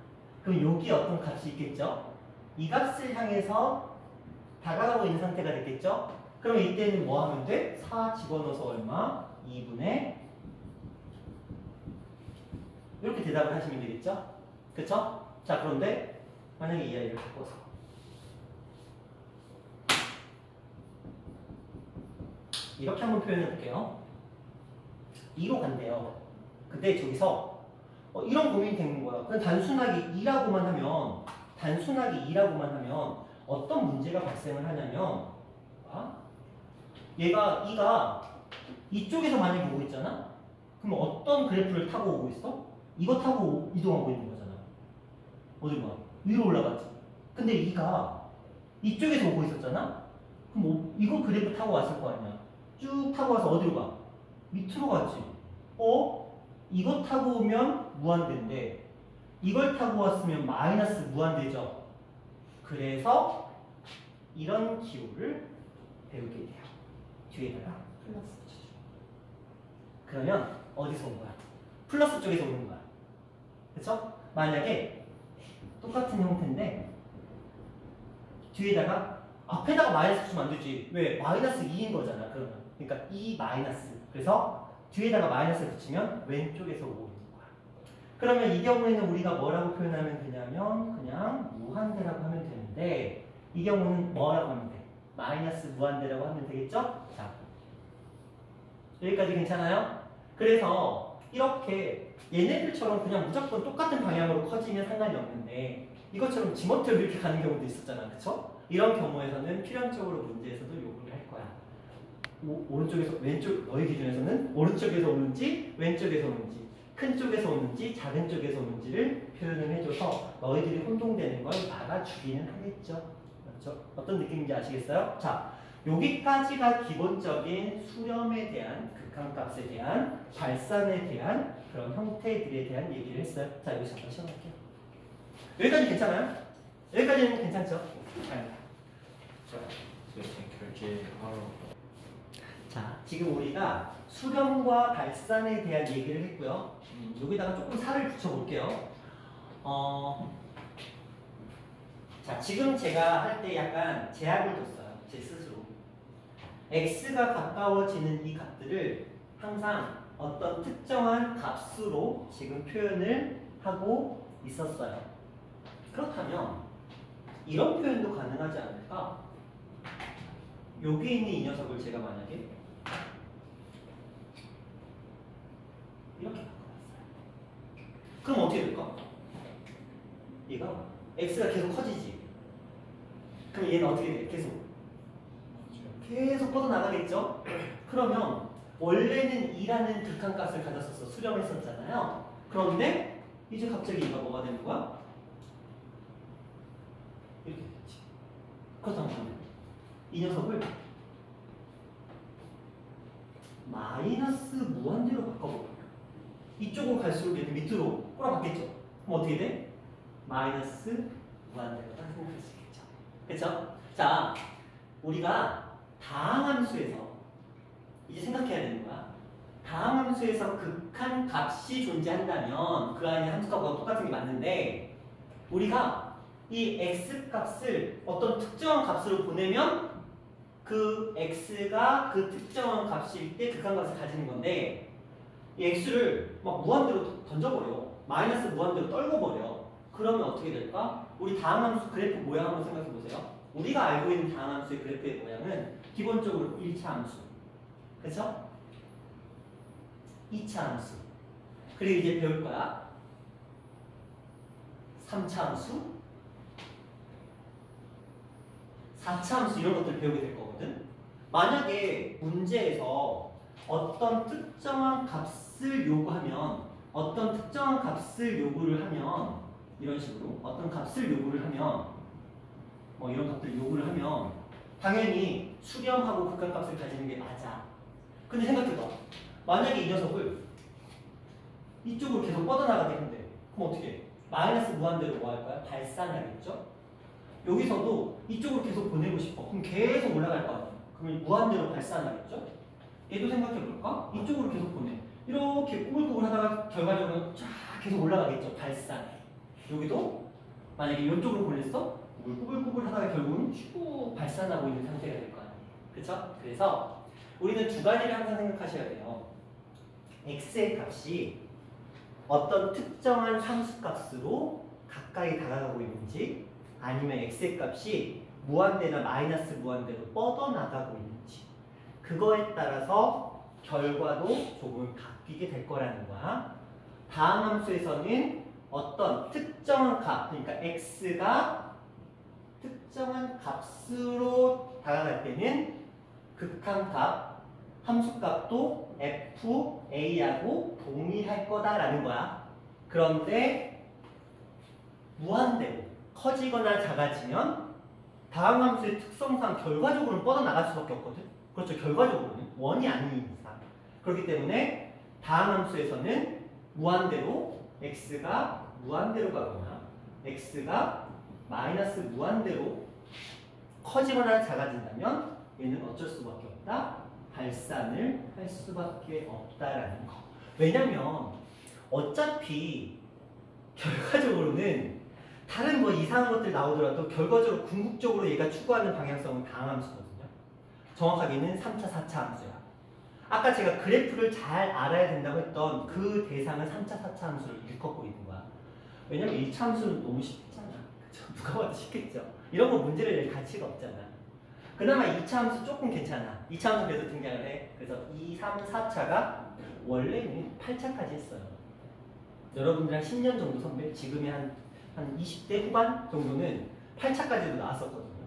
그럼 여기 어떤 값이 있겠죠? 이 값을 향해서 다가가고 있는 상태가 됐겠죠? 그럼 이때는 뭐 하면 돼? 4 집어넣어서 얼마? 2분의 이렇게 대답을 하시면 되겠죠? 그쵸? 자, 그런데 만약에 이 아이를 바꿔서 이렇게 한번 표현해 볼게요. 2로 간대요. 근데 저기서 이런 고민이 되는 거야. 그냥 단순하게 2라고만 하면 어떤 문제가 발생을 하냐면 얘가 2가 이쪽에서 만약에 오고 있잖아? 그럼 어떤 그래프를 타고 오고 있어? 이거 타고 이동하고 있는 거잖아. 어디로 가? 위로 올라갔지. 근데 2가 이쪽에서 오고 있었잖아? 그럼 이거 그래프 타고 왔을 거 아니야. 쭉 타고 와서 어디로 가? 밑으로 갔지. 이거 타고 오면 무한대인데 이걸 타고 왔으면 마이너스 무한대죠. 그래서 이런 기호를 배우게 돼요. 뒤에다가 플러스 붙여줘. 그러면 어디서 온 거야? 플러스 쪽에서 오는 거야. 그쵸? 만약에 똑같은 형태인데 뒤에다가 앞에다가 마이너스 붙이면 안 되지. 왜? 마이너스 2인 거잖아. 그러면. 그러니까 2 마이너스. 그래서 뒤에다가 마이너스 붙이면 왼쪽에서 오고 있는 거야. 그러면 이 경우에는 우리가 뭐라고 표현하면 되냐면 그냥 무한대라고 하면 되는데 이 경우는 뭐라고 하면 돼? 마이너스 무한대라고 하면 되겠죠? 자, 여기까지 괜찮아요? 그래서 이렇게 얘네들처럼 그냥 무조건 똑같은 방향으로 커지면 상관이 없는데 이것처럼 지멋대로 이렇게 가는 경우도 있었잖아. 그쵸? 이런 경우에서는 필연적으로 문제에서도 요구를 할 거야. 오른쪽에서 왼쪽, 너희 기준에서는 오른쪽에서 오는지 왼쪽에서 오는지 큰 쪽에서 오는지 작은 쪽에서 오는지를 표현을 해줘서 너희들이 혼동되는 걸 막아주기는 하겠죠. 그렇죠? 어떤 느낌인지 아시겠어요? 자, 여기까지가 기본적인 수렴에 대한 극한값에 대한 발산에 대한 그런 형태들에 대한 얘기를 했어요. 자, 여기서 잠깐 시험할게요. 여기까지 괜찮아요? 여기까지는 괜찮죠? 좋아요. 결제하러 자, 지금 우리가 수렴과 발산에 대한 얘기를 했고요. 여기다가 조금 살을 붙여볼게요. 자, 지금 제가 할 때 약간 제약을 뒀어요. 제 스스로. x가 가까워지는 이 값들을 항상 어떤 특정한 값으로 지금 표현을 하고 있었어요. 그렇다면 이런 표현도 가능하지 않을까? 여기 있는 이 녀석을 제가 만약에 이렇게 바꿔봤어요. 그럼 어떻게 될까? 얘가 x가 계속 커지지. 그럼 얘는 어떻게 돼? 계속 뻗어나가겠죠? 그러면 원래는 2라는 극한값을 가졌었어. 수렴했었잖아요. 그런데 이제 갑자기 얘가 뭐가 되는 거야? 이렇게 됐지. 그렇다면 이 녀석을 마이너스 무한대로 바꿔볼게요. 이쪽으로 갈수록 얘는 밑으로 꼬라박겠죠? 그럼 어떻게 돼? 마이너스 무한대로 생각할 수 있겠죠. 그쵸? 자, 우리가 다항함수에서 이제 생각해야 되는 거야. 다항함수에서 극한 값이 존재한다면 그 안에 함수값과 똑같은 게 맞는데 우리가 이 x값을 어떤 특정한 값으로 보내면 그 x가 그 특정한 값일 때 극한값을 가지는 건데 이 x를 막 무한대로 던져버려. 마이너스 무한대로 떨궈버려. 그러면 어떻게 될까? 우리 다항함수 그래프 모양 한번 생각해 보세요. 우리가 알고 있는 다항함수의 그래프의 모양은 기본적으로 1차 함수. 그쵸? 2차 함수. 그리고 이제 배울 거야. 3차 함수. 4차 함수 이런 것들 배우게 될 거거든. 만약에 문제에서 어떤 특정한 값을 요구하면 어떤 특정한 값을 요구를 하면 이런 식으로 어떤 값을 요구를 하면 이런 값들 요구를 하면 당연히 수렴하고 극한값을 가지는 게 맞아. 근데 생각해봐. 만약에 이 녀석을 이쪽으로 계속 뻗어나가게 한대. 그럼 어떻게 해? 마이너스 무한대로 뭐 할 거야? 발산하겠죠? 여기서도 이쪽으로 계속 보내고 싶어. 그럼 계속 올라갈 거 아니야. 그러면 무한대로 발산하겠죠? 얘도 생각해볼까? 이쪽으로 계속 보내. 이렇게 꾸불꾸불 하다가 결과적으로 쫙 계속 올라가겠죠? 발산. 여기도 만약에 이쪽으로 보냈어? 꾸불꾸불 하다가 결국은 쭉 발산하고 있는 상태가 될 거 아니에요. 그쵸? 그래서 우리는 두 가지를 항상 생각하셔야 돼요. x의 값이 어떤 특정한 상수값으로 가까이 다가가고 있는지 아니면 x의 값이 무한대나 마이너스 무한대로 뻗어나가고 있는지 그거에 따라서 결과도 조금 바뀌게 될 거라는 거야. 다음 함수에서는 어떤 특정한 값, 그러니까 x가 특정한 값으로 다가갈 때는 극한값, 함수값도 f(a)하고 동일할 거다라는 거야. 그런데 무한대로 커지거나 작아지면 다음 함수의 특성상 결과적으로는 뻗어나갈 수밖에 없거든. 그렇죠. 결과적으로는 원이 아닌 이상. 그렇기 때문에 다음 함수에서는 무한대로 x가 무한대로 가거나 x가 마이너스 무한대로 커지거나 작아진다면 얘는 어쩔 수밖에 없다. 발산을 할 수밖에 없다라는 거. 왜냐면 어차피 결과적으로는 다른 뭐 이상한 것들 나오더라도 결과적으로 궁극적으로 얘가 추구하는 방향성은 다항함수거든요. 정확하게는 3차, 4차 함수야. 아까 제가 그래프를 잘 알아야 된다고 했던 그 대상은 3차, 4차 함수를 일컫고 있는 거야. 왜냐면 1차 함수는 너무 쉽잖아. 그쵸? 누가 봐도 쉽겠죠. 이런 거 문제를 낼 가치가 없잖아. 그나마 2차 함수 조금 괜찮아. 2차 함수 그래서 등장을 해. 그래서 2, 3, 4차가 원래는 8차까지 했어요. 여러분들 한 10년 정도 선배, 지금이 한 20대 후반 정도는 8차까지도 나왔었거든요.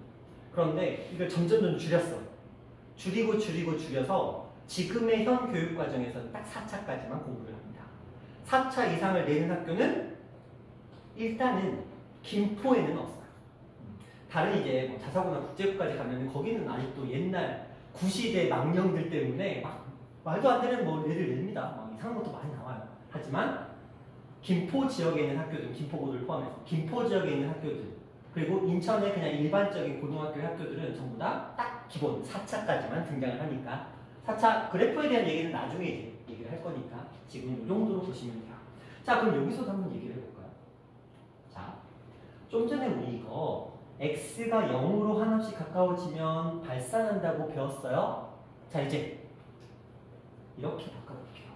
그런데 이걸 점점 줄였어. 줄여서 지금의 현 교육 과정에서는 딱 4차까지만 공부를 합니다. 4차 이상을 내는 학교는 일단은 김포에는 없어요. 다른 이제 뭐 자사고나 국제고까지 가면은 거기는 아직도 옛날 구시대 망령들 때문에 막 말도 안 되는 뭐 애들 냅니다. 막 이상한 것도 많이 나와요. 하지만 김포 지역에 있는 학교들, 김포고를 포함해서 김포 지역에 있는 학교들 그리고 인천의 그냥 일반적인 고등학교 학교들은 전부 다 딱 기본 4차까지만 등장을 하니까 4차 그래프에 대한 얘기는 나중에 이제 얘기를 할 거니까 지금 이 정도로 보시면 돼요. 자, 그럼 여기서도 한번 얘기를 해볼까요? 자, 좀 전에 우리 이거 x가 0으로 하나씩 가까워지면 발산한다고 배웠어요. 자, 이제 이렇게 바꿔볼게요.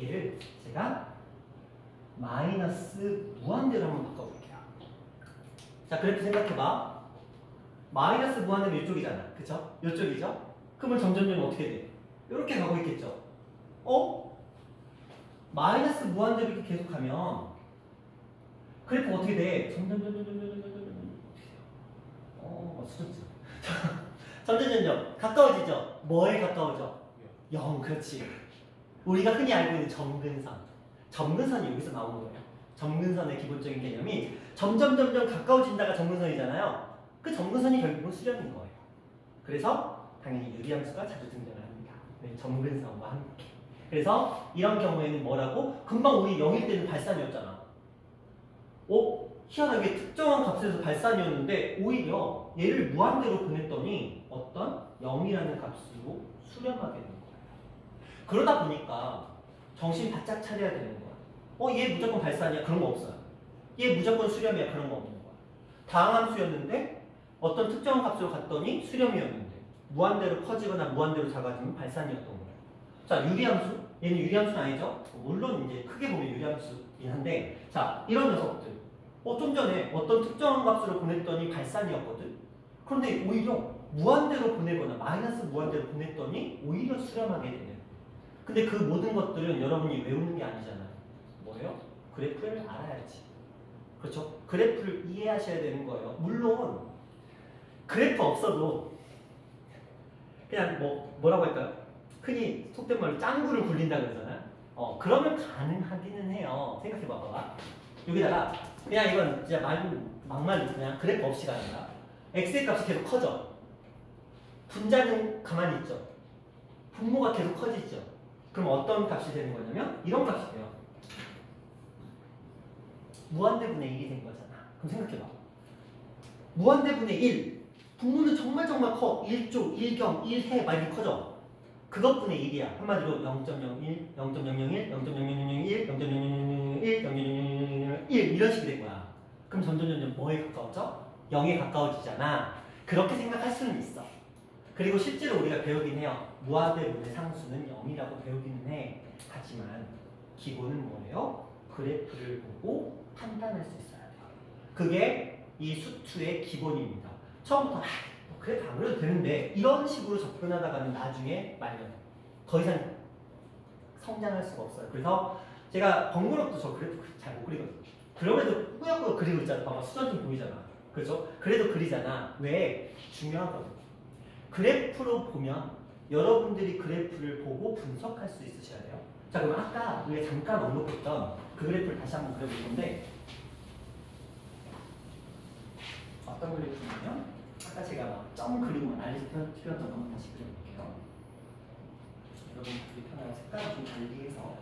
얘를 제가 마이너스 무한대로 한번 바꿔볼게요. 자, 그래프 생각해봐. 마이너스 무한대로 이쪽이잖아. 그쵸? 이쪽이죠? 그러면 점점 어떻게 돼? 이렇게 가고 있겠죠? 마이너스 무한대로 이렇게 계속 가면 그래프 어떻게 돼? 점점 수정지. 점점 가까워지죠? 뭐에 가까워져? 0, 그렇지. 우리가 흔히 알고 있는 점근선. 점근선이 여기서 나오는 거예요. 점근선의 기본적인 개념이 점점 가까워진다가 점근선이잖아요. 그 점근선이 결국은 수렴인 거예요. 그래서 당연히 유리함수가 자주 등장을 합니다. 네, 점근선과 함께. 그래서 이런 경우에는 뭐라고? 금방 우리 0일 때는 발산이었잖아. 희한하게 특정한 값에서 발산이었는데 오히려 얘를 무한대로 보냈더니 어떤 0이라는 값으로 수렴하게 되는 거예요. 그러다 보니까 정신 바짝 차려야 되는 거야. 얘 무조건 발산이야? 그런 거 없어요. 얘 무조건 수렴이야? 그런 거 없는 거야. 다항함수였는데 어떤 특정한 값으로 갔더니 수렴이었는데 무한대로 커지거나 무한대로 작아지면 발산이었던 거예요. 자, 유리함수? 얘는 유리함수는 아니죠? 물론 이제 크게 보면 유리함수긴 한데 자, 이런 녀석들 좀 전에 어떤 특정한 값으로 보냈더니 발산이었거든? 그런데 오히려 무한대로 보내거나 마이너스 무한대로 보냈더니 오히려 수렴하게 되는. 근데 그 모든 것들은 여러분이 외우는 게 아니잖아요. 뭐예요? 그래프를 알아야지. 그렇죠? 그래프를 이해하셔야 되는 거예요. 물론 그래프 없어도 그냥 뭐라고 할까요? 흔히 속된 말로 짱구를 굴린다 그러잖아요. 그러면 가능하기는 해요. 생각해봐봐. 여기다가 그냥 이건 진짜 막말로 그냥 그래프 없이 가는 거야. x의 값이 계속 커져. 분자는 가만히 있죠. 분모가 계속 커지죠. 그럼 어떤 값이 되는 거냐면 이런 값이 돼요. 무한대분의 1이 된 거잖아. 그럼 생각해봐. 무한대분의 1. 분모는 정말 커. 1조, 1경, 1해 막 이렇게 커져. 그것분의 1이야. 한마디로 0.01, 0.001, 0.0001, 0.0001, 0.0001 이런 식이 된 거야. 그럼 점점 뭐에 가까워져? 0에 가까워지잖아. 그렇게 생각할 수는 있어. 그리고 실제로 우리가 배우긴 해요. 무한대분의 상수는 0이라고 배우기는 해. 하지만 기본은 뭐예요? 그래프를 보고 판단할 수 있어야 돼요. 그게 이 수투의 기본입니다. 처음부터 그래 다 그래도 되는데 이런 식으로 접근하다가는 나중에 말려요. 더 이상 성장할 수가 없어요. 그래서 제가 번거롭도 저 그래프 잘 못 그리거든요. 그럼에도 꾸역꾸역 그리고 있잖아. 봐봐 수전 좀 보이잖아. 그렇죠? 그래도 그리잖아. 왜? 중요하거든. 그래프로 보면 여러분들이 그래프를 보고 분석할 수 있으셔야 돼요. 자 그럼 아까 우리가 잠깐 언급했던 그 그래프를 다시 한번 그려볼 건데 어떤 그래프냐면 아까 제가 점 그리고 알려드렸던 거 한번 다시 그려볼게요. 여러분 보기 편하게 색깔을 좀 달리해서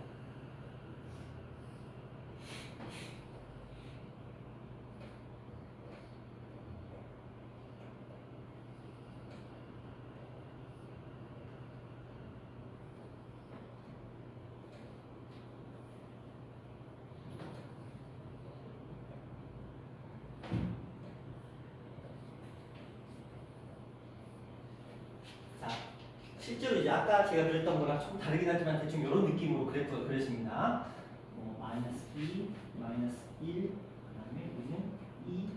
실제로 이제 아까 제가 그렸던 거랑 좀 다르긴 하지만 대충 이런 느낌으로 그래프가 그려집니다. 마이너스 2, 마이너스 1, 그 다음에 여기는 2,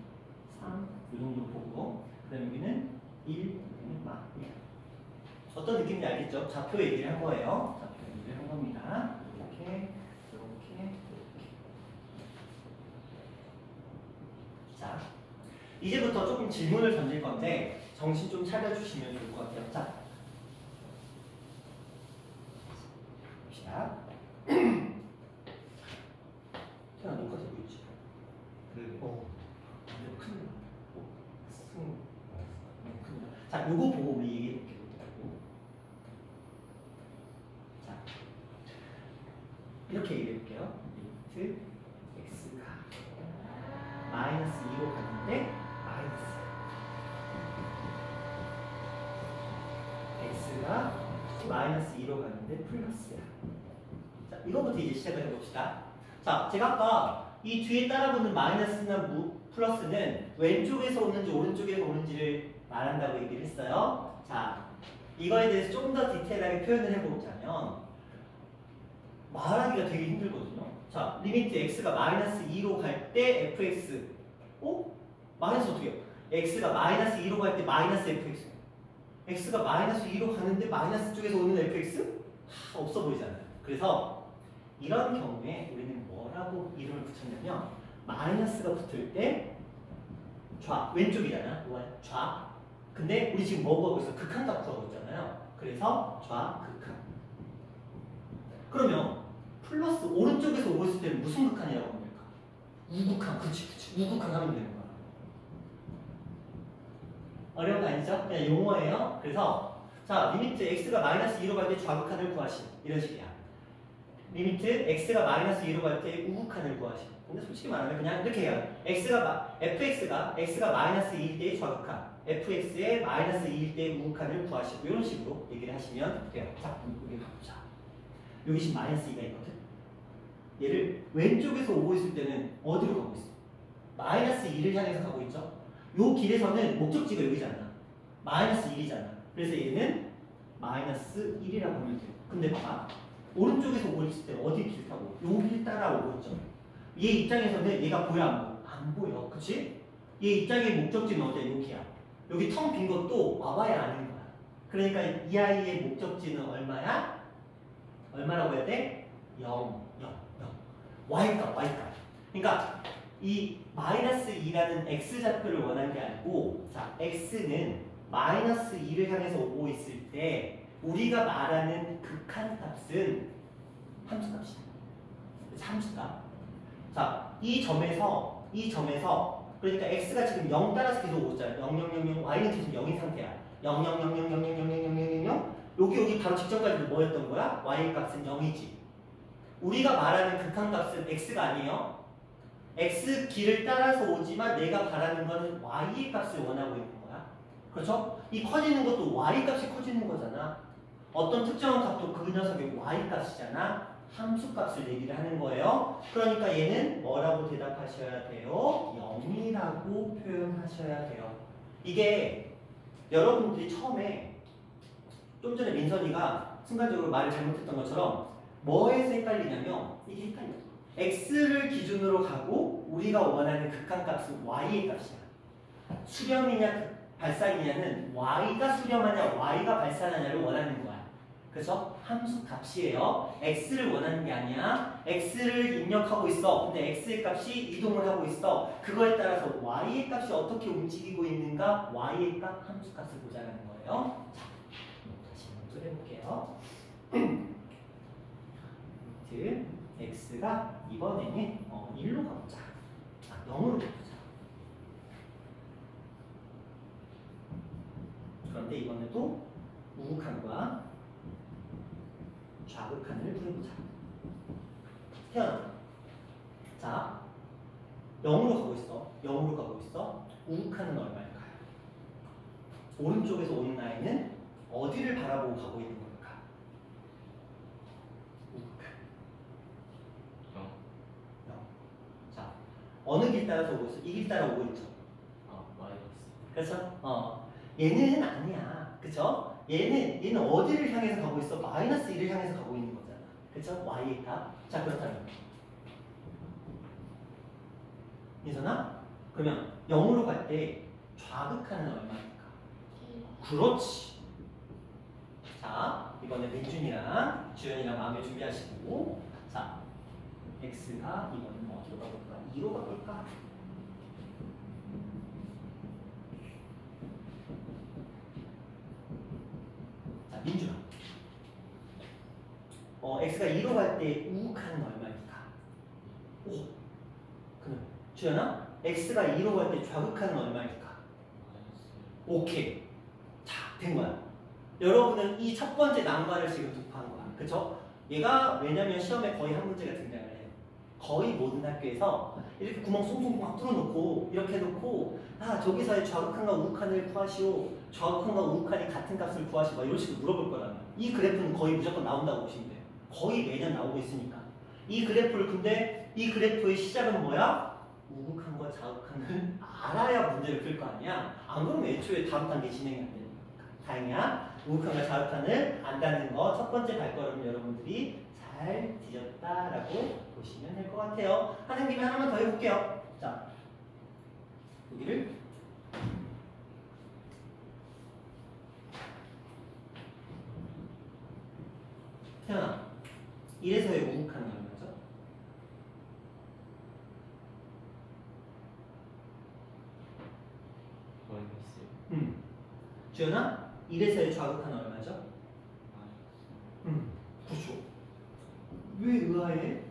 3, 이 정도 보고 그 다음에 여기는 1, 여기는 막 1. 어떤 느낌인지 알겠죠? 좌표 얘기를 한 거예요. 좌표 얘기를 한 겁니다. 이렇게, 이렇게, 이렇게. 자, 이제부터 조금 질문을 던질 건데 정신 좀 차려주시면 좋을 것 같아요. 자. 태어나 녹화되고 있지. 자, 요거 보고 우리 얘기해 볼게요. 자, 이렇게 얘기해 볼게요. 리미트 x가 마이너스 2로 가는데 마이너스 x가 마이너스 2로 가는데 플러스야. 자, 이거부터 이제 시작을 해봅시다. 자, 제가 아까 이 뒤에 따라붙는 마이너스나 플러스는 왼쪽에서 오는지 오른쪽에서 오는지를 말한다고 얘기를 했어요. 자, 이거에 대해서 좀 더 디테일하게 표현을 해보자면 말하기가 되게 힘들거든요. 자, 리미트 x가 마이너스 2로 갈 때 fx 마이너스 어떻게 해요? x가 마이너스 2로 갈 때 마이너스 fx x가 마이너스 2로 가는데 마이너스 쪽에서 오는 fx? 없어 보이잖아요. 그래서 이런 경우에 우리는 뭐라고 이름을 붙였냐면 마이너스가 붙을 때 왼쪽이잖아. 좌. 근데 우리 지금 뭐 구하고 있어? 극한값 구하고 있잖아요. 그래서 좌극한. 그러면 플러스 오른쪽에서 오고 있을 때는 무슨 극한이라고 하면 될까? 우극한. 그치. 우극한 하면 되는 거야. 어려운 거 아니죠? 그냥 용어예요. 그래서 자, 리미트 x가 마이너스 2로 갈 때 좌극한을 구하시. 이런 식이야. 리미트 x가 마이너스 2로 갈 때 우극한을 구하시. 근데 솔직히 말하면 그냥 이렇게 해요. x가 마이너스 2일 때의 좌극한, fx의 마이너스 2일 때의 우극한을 구하시고 이런 식으로 얘기를 하시면 돼요. 자, 여기 가보자. 여기 지금 마이너스 2가 있거든. 얘를 왼쪽에서 오고 있을 때는 어디로 가고 있어? 마이너스 2를 향해서 가고 있죠. 요 길에서는 목적지가 여기잖아. 마이너스 1이잖아. 그래서 얘는 마이너스 1이라고 하면 돼요. 근데 봐봐. 오른쪽에서 오고 있을 때 어디 길 타고? 요 길 따라오고 있죠. 얘 입장에서는 얘가 보여 안 보여? 안 보여. 그치? 얘 입장의 목적지는 어디야? 여기야. 여기 텅 빈 것도 와봐야 아는 거야. 그러니까 이 아이의 목적지는 얼마야? 얼마라고 해야 돼? 0. y값. 그러니까 이 마이너스 2라는 x좌표를 원하는 게 아니고 자, x는 마이너스 2를 향해서 오고 있을 때 우리가 말하는 극한값은 함수값이야. 함수값. 자, 이 점에서 그러니까 x가 지금 0 따라서 계속 오고 있잖아요. 0, 0, 0, 0, y는 계속 0인 상태야. 0, 0, 0, 0, 0, 0, 0, 0, 0, 0, 0, 여기 바로 직전까지는 뭐였던 거야? y 값은 0이지. 우리가 말하는 극한값은 x가 아니에요. x 길을 따라서 오지만 내가 바라는 거는 y의 값을 원하고 있는 거야. 그렇죠? 이 커지는 것도 y 값이 커지는 거잖아. 어떤 특정한 값도 그 녀석의 y 값이잖아. 함수 값을 얘기를 하는 거예요. 그러니까 얘는 뭐라고 대답하셔야 돼요? 0이라고 표현하셔야 돼요. 이게 여러분들이 처음에 좀 전에 민선이가 순간적으로 말을 잘못했던 것처럼 뭐에서 헷갈리냐면 이게 헷갈려. x를 기준으로 가고 우리가 원하는 극한값은 y의 값이야. 수렴이냐 발산이냐는 y가 수렴하냐 y가 발산하냐를 원하는 거야. 그래서 함수 값이에요. x를 원하는 게 아니야. x를 입력하고 있어. 근데 x의 값이 이동을 하고 있어. 그거에 따라서 y의 값이 어떻게 움직이고 있는가? y의 값, 함수 값을 보자는 거예요. 자, 다시 한번 해볼게요. x가 이번에는 1로 가보자. 0으로 가보자. 그런데 이번에도 우극한과 좌극한을 구해보자. 태어나. 자, 0으로 가고 있어. 0으로 가고 있어. 우극한은 얼마일까요? 오른쪽에서 오는 라인은 어디를 바라보고 가고 있는 걸까? 우극한. 0. 자, 어느 길 따라서 오고 있어? 이 길 따라 오고 있죠. 마이너스. 그래서 얘는 아니야. 그쵸? 얘는 어디를 향해서 가고 있어? 마이너스 1을 향해서 가고 있는 거잖아. 그쵸? y의 값. 자, 그렇다면 민선아? 그러면 0으로 갈 때 좌극한은 얼마일까? 그렇지. 자, 이번에 민준이랑 주연이랑 마음에 준비하시고, 자, x가 이번엔 어디로 가볼까? 2로 가볼까? 자, 민준아. x가 2로 갈 때 우극한은 얼마일까? 오. 그럼 주연아, x가 2로 갈 때 좌극한은 얼마일까? 오케이. 자, 된 거야. 여러분은 이 첫 번째 난관을 지금突破한 거야. 그쵸? 얘가 왜냐면 시험에 거의 한 문제가 등장을 해요. 거의 모든 학교에서 이렇게 구멍 숭숭 막 뚫어놓고 이렇게 해놓고 저기서의 좌극한과 우극한을 구하시오. 좌극한과 우극한이 같은 값을 구하시오. 막 이런 식으로 물어볼 거라면 이 그래프는 거의 무조건 나온다고 보시면 돼요. 거의 매년 나오고 있으니까. 이 그래프를 근데 이 그래프의 시작은 뭐야? 우극한과 좌극한을 알아야 문제를 풀 거 아니야. 안 그러면 애초에 다음 단계 진행이 안 되는 거니까. 다행이야. 우극한과 좌극한을 안다는 거 첫 번째 발걸음 여러분들이 잘 뒤졌다라고 보시면 될 것 같아요. 하는 김에 하나만 더 해볼게요. 자, 여기를 태어나 1에서의 우극한은 얼마죠? 마이너스. 주연아 1에서의 좌극한은 얼마죠? 그렇죠. 왜 의아해?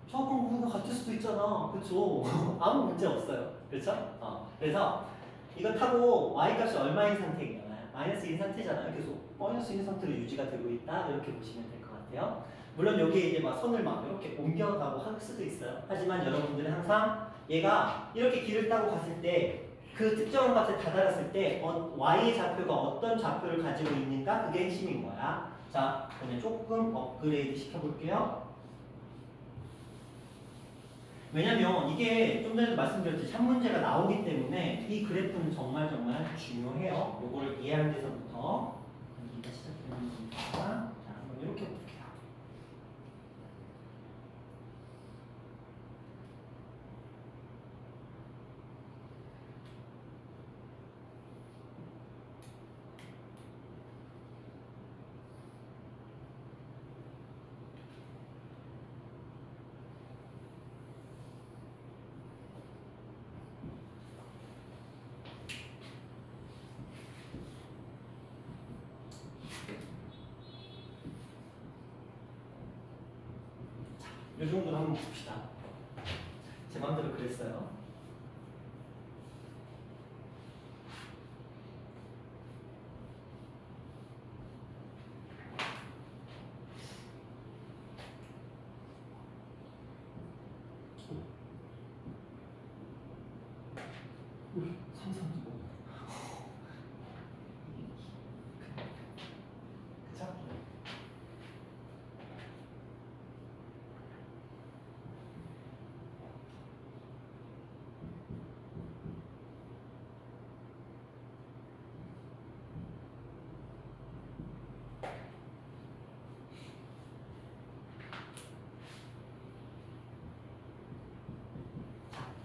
좌극한 우극한 같을 수도 있잖아. 그렇죠. 아무 문제 없어요. 그렇죠? 그래서 이거 타고 y값이 얼마인 상태인가요? 마이너스 1인 상태잖아요. 계속 마이너스 1인 상태로 유지가 되고 있다. 이렇게 보시면 될 것 같아요. 물론 여기에 이제 막 손을 막 이렇게 옮겨가고 할 수도 있어요. 하지만 여러분들은 항상 얘가 이렇게 길을 따고 갔을 때 그 특정한 값에 다다랐을 때 y의 좌표가 어떤 좌표를 가지고 있는가? 그게 핵심인 거야. 자, 그러면 조금 업그레이드 시켜볼게요. 왜냐면 이게 좀 전에도 말씀드렸듯이 한 문제가 나오기 때문에 이 그래프는 정말 중요해요. 요거를 이해하는 데서부터 여기가 시작되는 겁니다. 자, 한번 이렇게 볼게요. 이 정도로 한번 봅시다. 제 마음대로 그랬어요. 삼삼도 그쵸?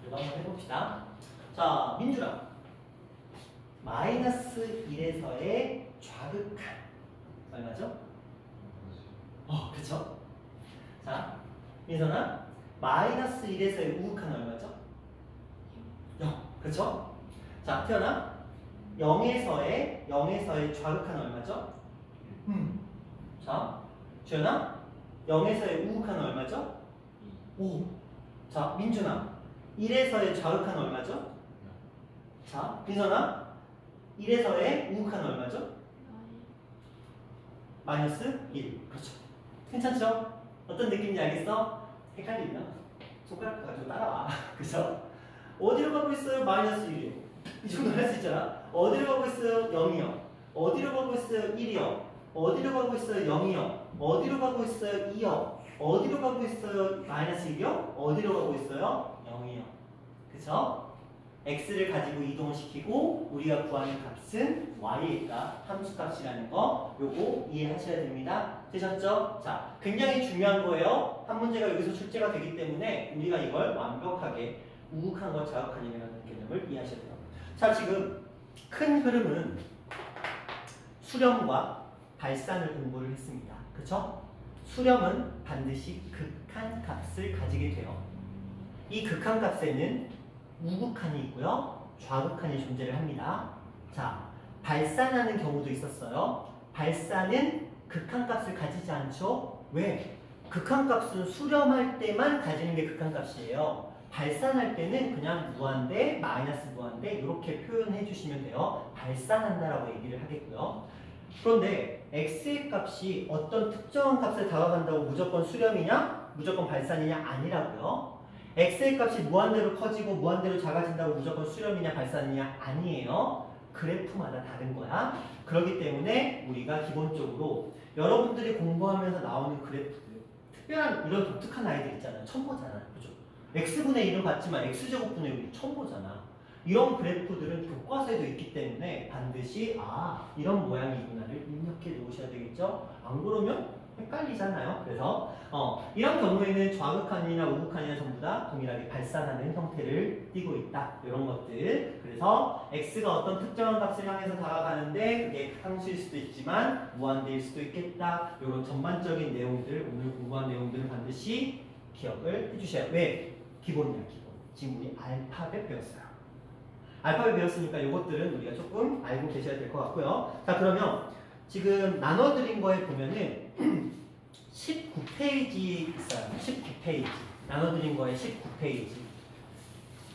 이거 한번 해봅시다. 자, 민준아. 마이너스 1에서의 좌극한 얼마죠? 그쵸? 자, 민선아. 마이너스 1에서의 우극한 얼마죠? 0. 그쵸? 자, 태연아. 0에서의 좌극한 얼마죠? 자, 주연아. 0에서의 우극한 얼마죠? 5. 자, 민준아. 1에서의 좌극한 얼마죠? 자, 민선아. 1에서의 우극한 얼마죠? 마이너스 1. 그렇죠. 괜찮죠? 어떤 느낌인지 알겠어? 헷갈리면 손가락 가지고 따라와. 그죠? 어디로 가고 있어요? 마이너스 1이요. 이 정도 할 수 있잖아. 어디로 가고 있어요? 0이요. 어디로 가고 있어요? 1이요. 어디로 가고 있어요? 0이요. 어디로 가고 있어요? 2요. 어디로 가고 있어요? 마이너스 1이요. 어디로 가고 있어요? 0이요. 그쵸? x를 가지고 이동을 시키고 우리가 구하는 값은 y에 있다. 함수값이라는 거 요거 이해하셔야 됩니다. 되셨죠? 자, 굉장히 중요한 거예요. 한 문제가 여기서 출제가 되기 때문에 우리가 이걸 완벽하게 우극한과 좌극한이라는 개념을 이해하셔야 돼요. 자, 지금 큰 흐름은 수렴과 발산을 공부를 했습니다. 그쵸? 수렴은 반드시 극한 값을 가지게 돼요. 이 극한 값에는 우극한이 있고요. 좌극한이 존재를 합니다. 자, 발산하는 경우도 있었어요. 발산은 극한값을 가지지 않죠. 왜? 극한값은 수렴할 때만 가지는 게 극한값이에요. 발산할 때는 그냥 무한대, 마이너스 무한대 이렇게 표현해 주시면 돼요. 발산한다라고 얘기를 하겠고요. 그런데 x의 값이 어떤 특정한 값에 다가간다고 무조건 수렴이냐? 무조건 발산이냐? 아니라고요. x의 값이 무한대로 커지고 무한대로 작아진다고 무조건 수렴이냐 발산이냐? 아니에요. 그래프마다 다른 거야. 그렇기 때문에 우리가 기본적으로 여러분들이 공부하면서 나오는 그래프들, 특별한 이런 독특한 아이들 있잖아요. 처음 보잖아. 그죠? x분의 1은 봤지만 x제곱분의 1은 처음 보잖아. 이런 그래프들은 교과서에도 있기 때문에 반드시 이런 모양이구나를 입력해 놓으셔야 되겠죠? 안 그러면 헷갈리잖아요. 그래서 이런 경우에는 좌극한이나 우극한이나 전부 다 동일하게 발산하는 형태를 띠고 있다. 이런 것들. 그래서 x가 어떤 특정한 값을 향해서 다가가는데 그게 상수일 수도 있지만 무한대일 수도 있겠다. 이런 전반적인 내용들, 오늘 공부한 내용들은 반드시 기억을 해주셔야 돼요. 왜? 기본이야, 기본. 지금 우리 알파벳 배웠어요. 알파벳 배웠으니까 이것들은 우리가 조금 알고 계셔야 될 것 같고요. 자, 그러면 지금 나눠드린 거에 보면은 19페이지 있어요. 19페이지. 나눠드린 거에 19페이지.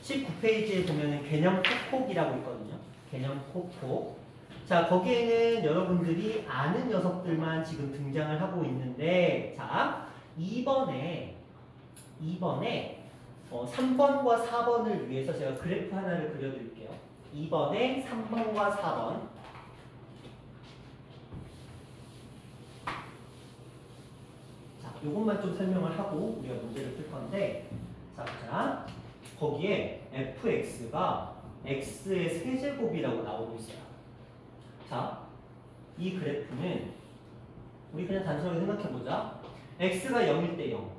19페이지에 보면은 개념 폭폭이라고 있거든요. 개념 폭폭. 자, 거기에는 여러분들이 아는 녀석들만 지금 등장을 하고 있는데, 자, 2번에 3번과 4번을 위해서 제가 그래프 하나를 그려드릴게요. 2번에 3번과 4번. 자, 요것만 좀 설명을 하고 우리가 문제를 풀 건데, 자, 거기에 fx가 x의 세제곱이라고 나오고 있어요. 자, 이 그래프는 우리 그냥 단순하게 생각해보자. x가 0일 때 0.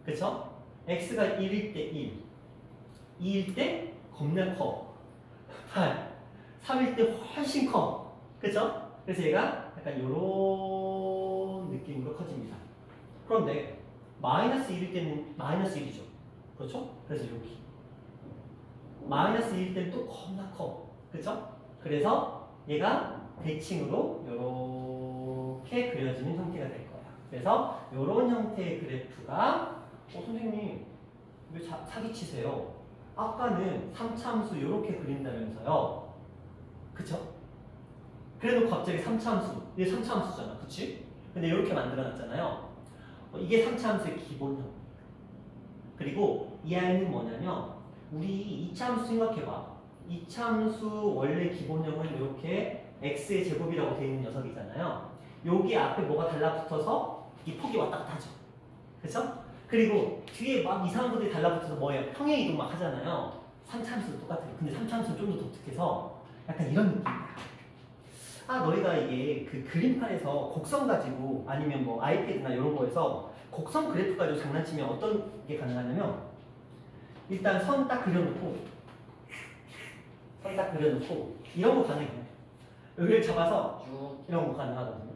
그쵸? x가 1일 때 1. 2일 때 겁나 커. 8. 3일 때 훨씬 커. 그쵸? 그래서 얘가 약간 요런 느낌으로 커집니다. 그런데 마이너스 1일 때는 마이너스 1이죠. 그렇죠? 그래서 여기. 마이너스 1일 때는 또 겁나 커. 그쵸? 그래서 얘가 대칭으로 이렇게 그려지는 형태가 될 거야. 그래서 이런 형태의 그래프가 선생님 왜 사기치세요? 아까는 3차함수 이렇게 그린다면서요. 그쵸? 그래도 갑자기 3차함수, 이게 3차함수잖아. 그치? 근데 이렇게 만들어놨잖아요. 이게 3차함수의 기본형. 그리고 이 아이는 뭐냐면 우리 2차함수 생각해봐. 2차함수 원래 기본형은 이렇게 x의 제곱이라고 되어 있는 녀석이잖아요. 여기 앞에 뭐가 달라붙어서 이 폭이 왔다 갔다 하죠. 그쵸? 그리고 뒤에 막 이상한 것들이 달라붙어서 뭐예요? 평행 이동 막 하잖아요. 3차함수도 똑같아요. 근데 3차함수는 좀 더 독특해서 약간 이런 느낌이야. 아, 너희가 이게 그 그림판에서 곡선 가지고 아니면 뭐 아이패드나 이런 거에서 곡선 그래프 가지고 장난치면 어떤 게 가능하냐면 일단 선 딱 그려놓고 이런 거 가능해요. 여기를 잡아서 쭉 이런 거 가능하거든요.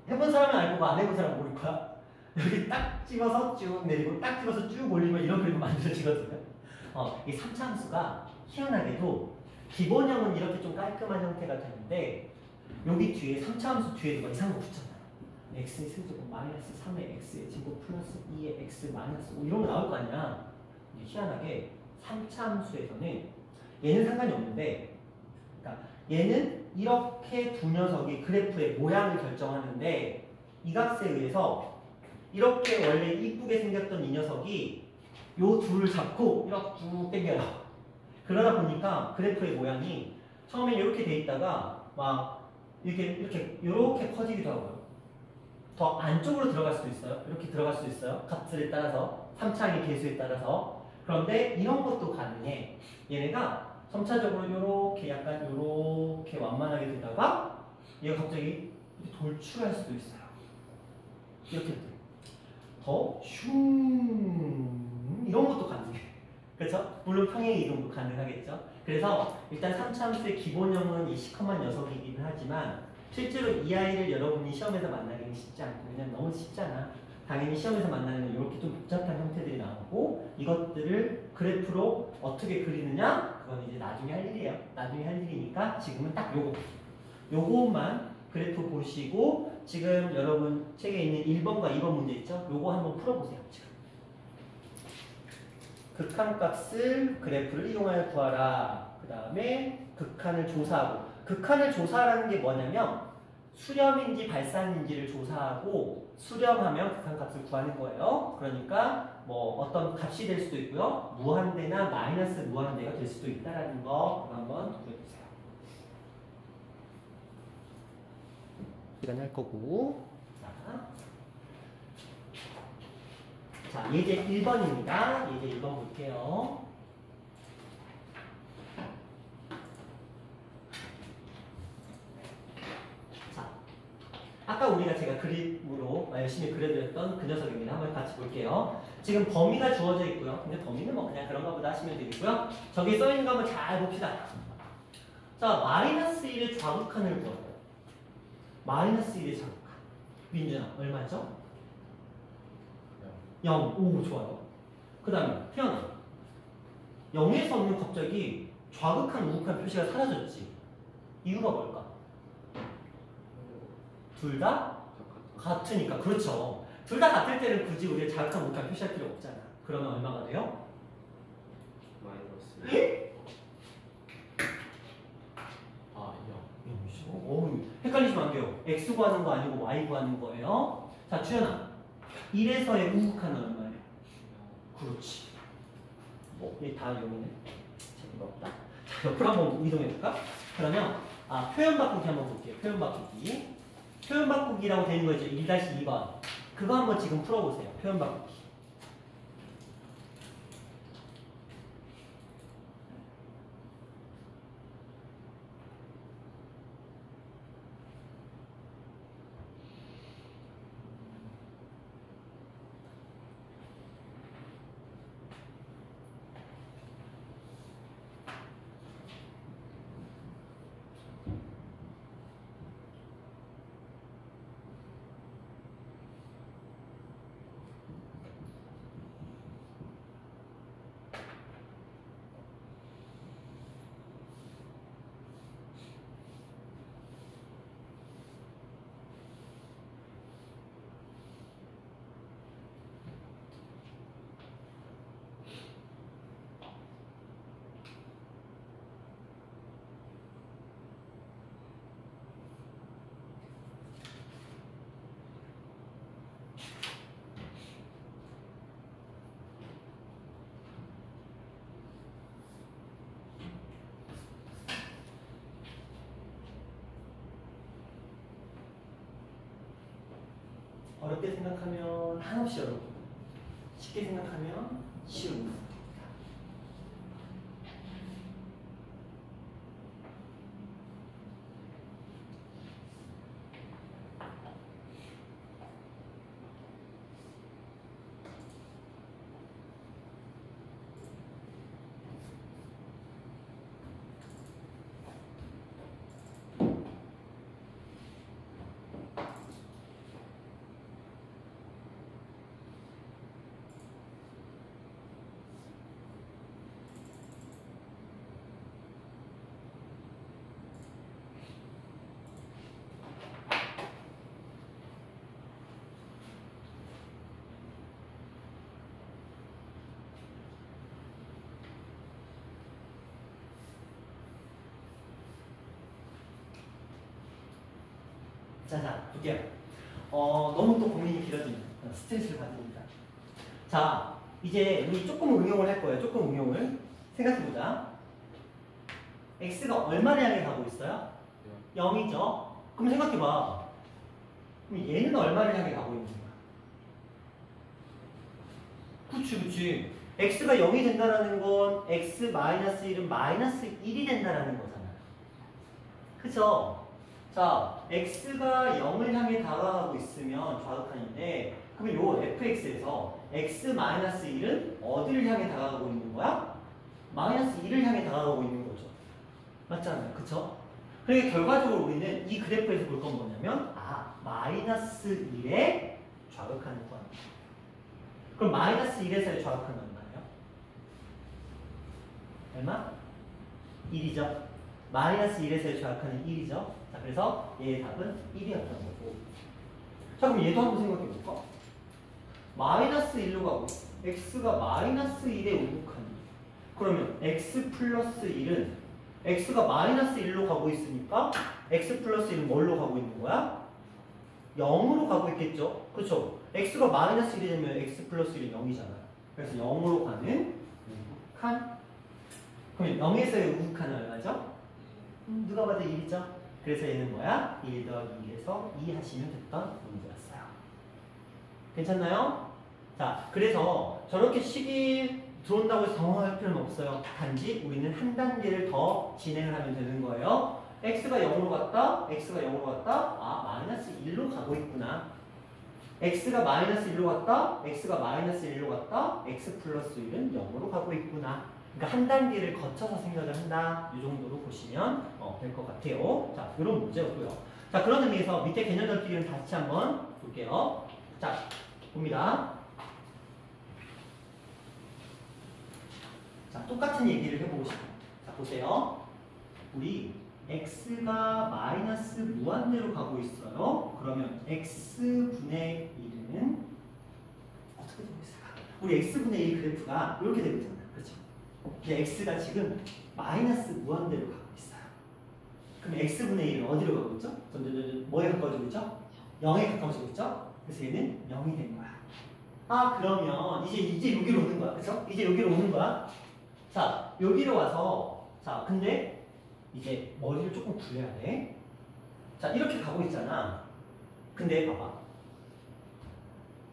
해본 사람은 알고 안 해본 사람은 모를 거야. 여기 딱 찍어서 쭉 내리고 딱 찍어서 쭉 올리면 이런 그림 만들어지거든요. 이 3차 함수가 희한하게도 기본형은 이렇게 좀 깔끔한 형태가 되는데 여기 뒤에 3차 함수 뒤에도 막 이상한 거 붙잖아요. x의 세제곱 마이너스 3의 x의 제곱 플러스 2의 x 마이너스 5 이런 거 나올 거 아니야. 희한하게 3차 함수에서는 얘는 상관이 없는데 그러니까 얘는 이렇게 두 녀석이 그래프의 모양을 결정하는데 이 값에 의해서 이렇게 원래 이쁘게 생겼던 이 녀석이 요 둘을 잡고 이렇게 쭉 당겨요. 그러다 보니까 그래프의 모양이 처음에 이렇게 돼 있다가 막 이렇게 커지기도 하고요. 더 안쪽으로 들어갈 수도 있어요. 이렇게 들어갈 수도 있어요. 값들에 따라서 3차의 개수에 따라서. 그런데 이런 것도 가능해. 얘네가 점차적으로 이렇게 약간 이렇게 완만하게 되다가 얘가 갑자기 돌출할 수도 있어요. 이렇게 더슝 이런 것도 가능해. 그렇죠? 물론 평행 이동도 가능하겠죠. 그래서 일단 3차 함수의 기본형은 이 시커먼 녀석이긴 하지만 실제로 이 아이를 여러분이 시험에서 만나기는 쉽지 않고 그냥 너무 쉽잖아. 당연히 시험에서 만나는 이렇게 좀 복잡한 형태들이 나오고 이것들을 그래프로 어떻게 그리느냐 그건 이제 나중에 할 일이에요. 나중에 할 일이니까 지금은 딱 요것만 그래프 보시고 지금 여러분 책에 있는 1번과 2번 문제 있죠? 요거 한번 풀어보세요. 지금 극한값을 그래프를 이용하여 구하라. 그 다음에 극한을 조사하고 극한을 조사하라는 게 뭐냐면 수렴인지 발산인지를 조사하고 수렴하면 극한값을 구하는 거예요. 그러니까 뭐 어떤 값이 될 수도 있고요. 무한대나 마이너스 무한대가 될 수도 있다라는 거 한번 구해보세요. 시간이 할 거고 자, 예제 1번입니다. 예제 1번 볼게요. 자, 아까 제가 그림으로 열심히 그려드렸던 그 녀석입니다. 한번 같이 볼게요. 지금 범위가 주어져 있고요. 근데 범위는 뭐 그냥 그런가 보다 하시면 되겠고요. 저기 써있는 거 한번 잘 봅시다. 자, 마이너스 1의 좌극한을 구해요. 마이너스 1의 좌극한. 민준아, 얼마죠? 0. 오, 좋아요. 그 다음에 태연아. 0에서는 갑자기 좌극한, 우극한 표시가 사라졌지. 이유가 뭘까? 둘 다 같으니까. 그렇죠. 둘 다 같을 때는 굳이 우리가 좌극한, 우극한 표시할 필요 없잖아. 그러면 얼마가 돼요? 마이너스. 아, 0. 어우, 헷갈리시면 안 돼요. x 구하는 거 아니고 y 구하는 거예요. 자, 주연아. 1에서의 우극한은 얼마예요? 그렇지. 얘 다 0이네. 재미가 없다. 자, 옆으로 한번 이동해볼까? 그러면, 표현 바꾸기 한번 볼게요. 표현 바꾸기. 표현 바꾸기라고 되는 거죠. 1-2번. 그거 한번 지금 풀어보세요. 표현 바꾸기. 어렵게 생각하면 한없이 어렵고 쉽게 생각하면 쉬운. 자, 볼게요. 너무 또 고민이 길어지면 스트레스를 받습니다. 자, 이제 우리 조금 응용을 할 거예요. 조금 응용을 생각해보자. x가 얼마를 향해 가고 있어요? 0이죠. 그럼 생각해봐. 그럼 얘는 얼마를 향해 가고 있는 거야? 그치. x가 0이 된다는 건 x-1은 -1이 된다는 거잖아. 그쵸? 자, x가 0을 향해 다가가고 있으면 좌극한인데, 그럼 요 fx에서 x-1은 어디를 향해 다가가고 있는 거야? -1을 향해 다가가고 있는 거죠. 맞잖아요. 그쵸? 그러니까 결과적으로 우리는 이 그래프에서 볼 건 뭐냐면, -1에 좌극하는 구하는 거야. 그럼 -1에서의 좌극하는 얼마예요? 얼마? 1이죠. -1에서의 좌극하는 1이죠. 자, 그래서 얘의 답은 1이었던 거고. 자, 그럼 얘도 한번 생각해 볼까? -1로 가고 x가 -1에 오륙하니, 그러면 x 플러스 1은 x가 -1로 가고 있으니까 x 플러스 1은 뭘로 가고 있는 거야? 0으로 가고 있겠죠? 그렇죠? x가 -1이 되면 x 플러스 1은 0이잖아요. 그래서 0으로 가는 우극한. 그러면 0에서의 우극한은 얼마죠? 누가 봐도 1이죠? 그래서 얘는 뭐야? 1 더하기 2에서 2 하시면 됐던 문제였어요. 괜찮나요? 자, 그래서 저렇게 식이 들어온다고 해서 당황할 필요는 없어요. 단지 우리는 한 단계를 더 진행을 하면 되는 거예요. x가 0으로 갔다, x가 0으로 갔다, -1로 가고 있구나. x가 -1로 갔다, x가 -1로 갔다, x 플러스 1은 0으로 가고 있구나. 그러니까 한 단계를 거쳐서 생각을 한다. 이 정도로 보시면 될 것 같아요. 자, 이런 문제였고요. 자, 그런 의미에서 밑에 개념 넓히기는 다시 한번 볼게요. 자, 봅니다. 자, 똑같은 얘기를 해보고 싶어요. 자, 보세요. 우리 x가 마이너스 무한대로 가고 있어요. 그러면 x분의 1은 어떻게 되고 있을까? 우리 x분의 1 그래프가 이렇게 되고 있잖아요. 그렇죠? 근데 x가 지금 마이너스 무한대로 가고 있어요. 그럼 x분의 1은 어디로 가고 있죠? 점점 뭐에 가까워지고 있죠? 0에 가까워지고 있죠? 그래서 얘는 0이 된 거야. 그러면 이제 여기로 오는 거야. 그렇죠? 이제 여기로 오는 거야. 자, 여기로 와서, 자, 근데 이제 머리를 조금 굴려야 돼. 자, 이렇게 가고 있잖아. 근데 봐봐.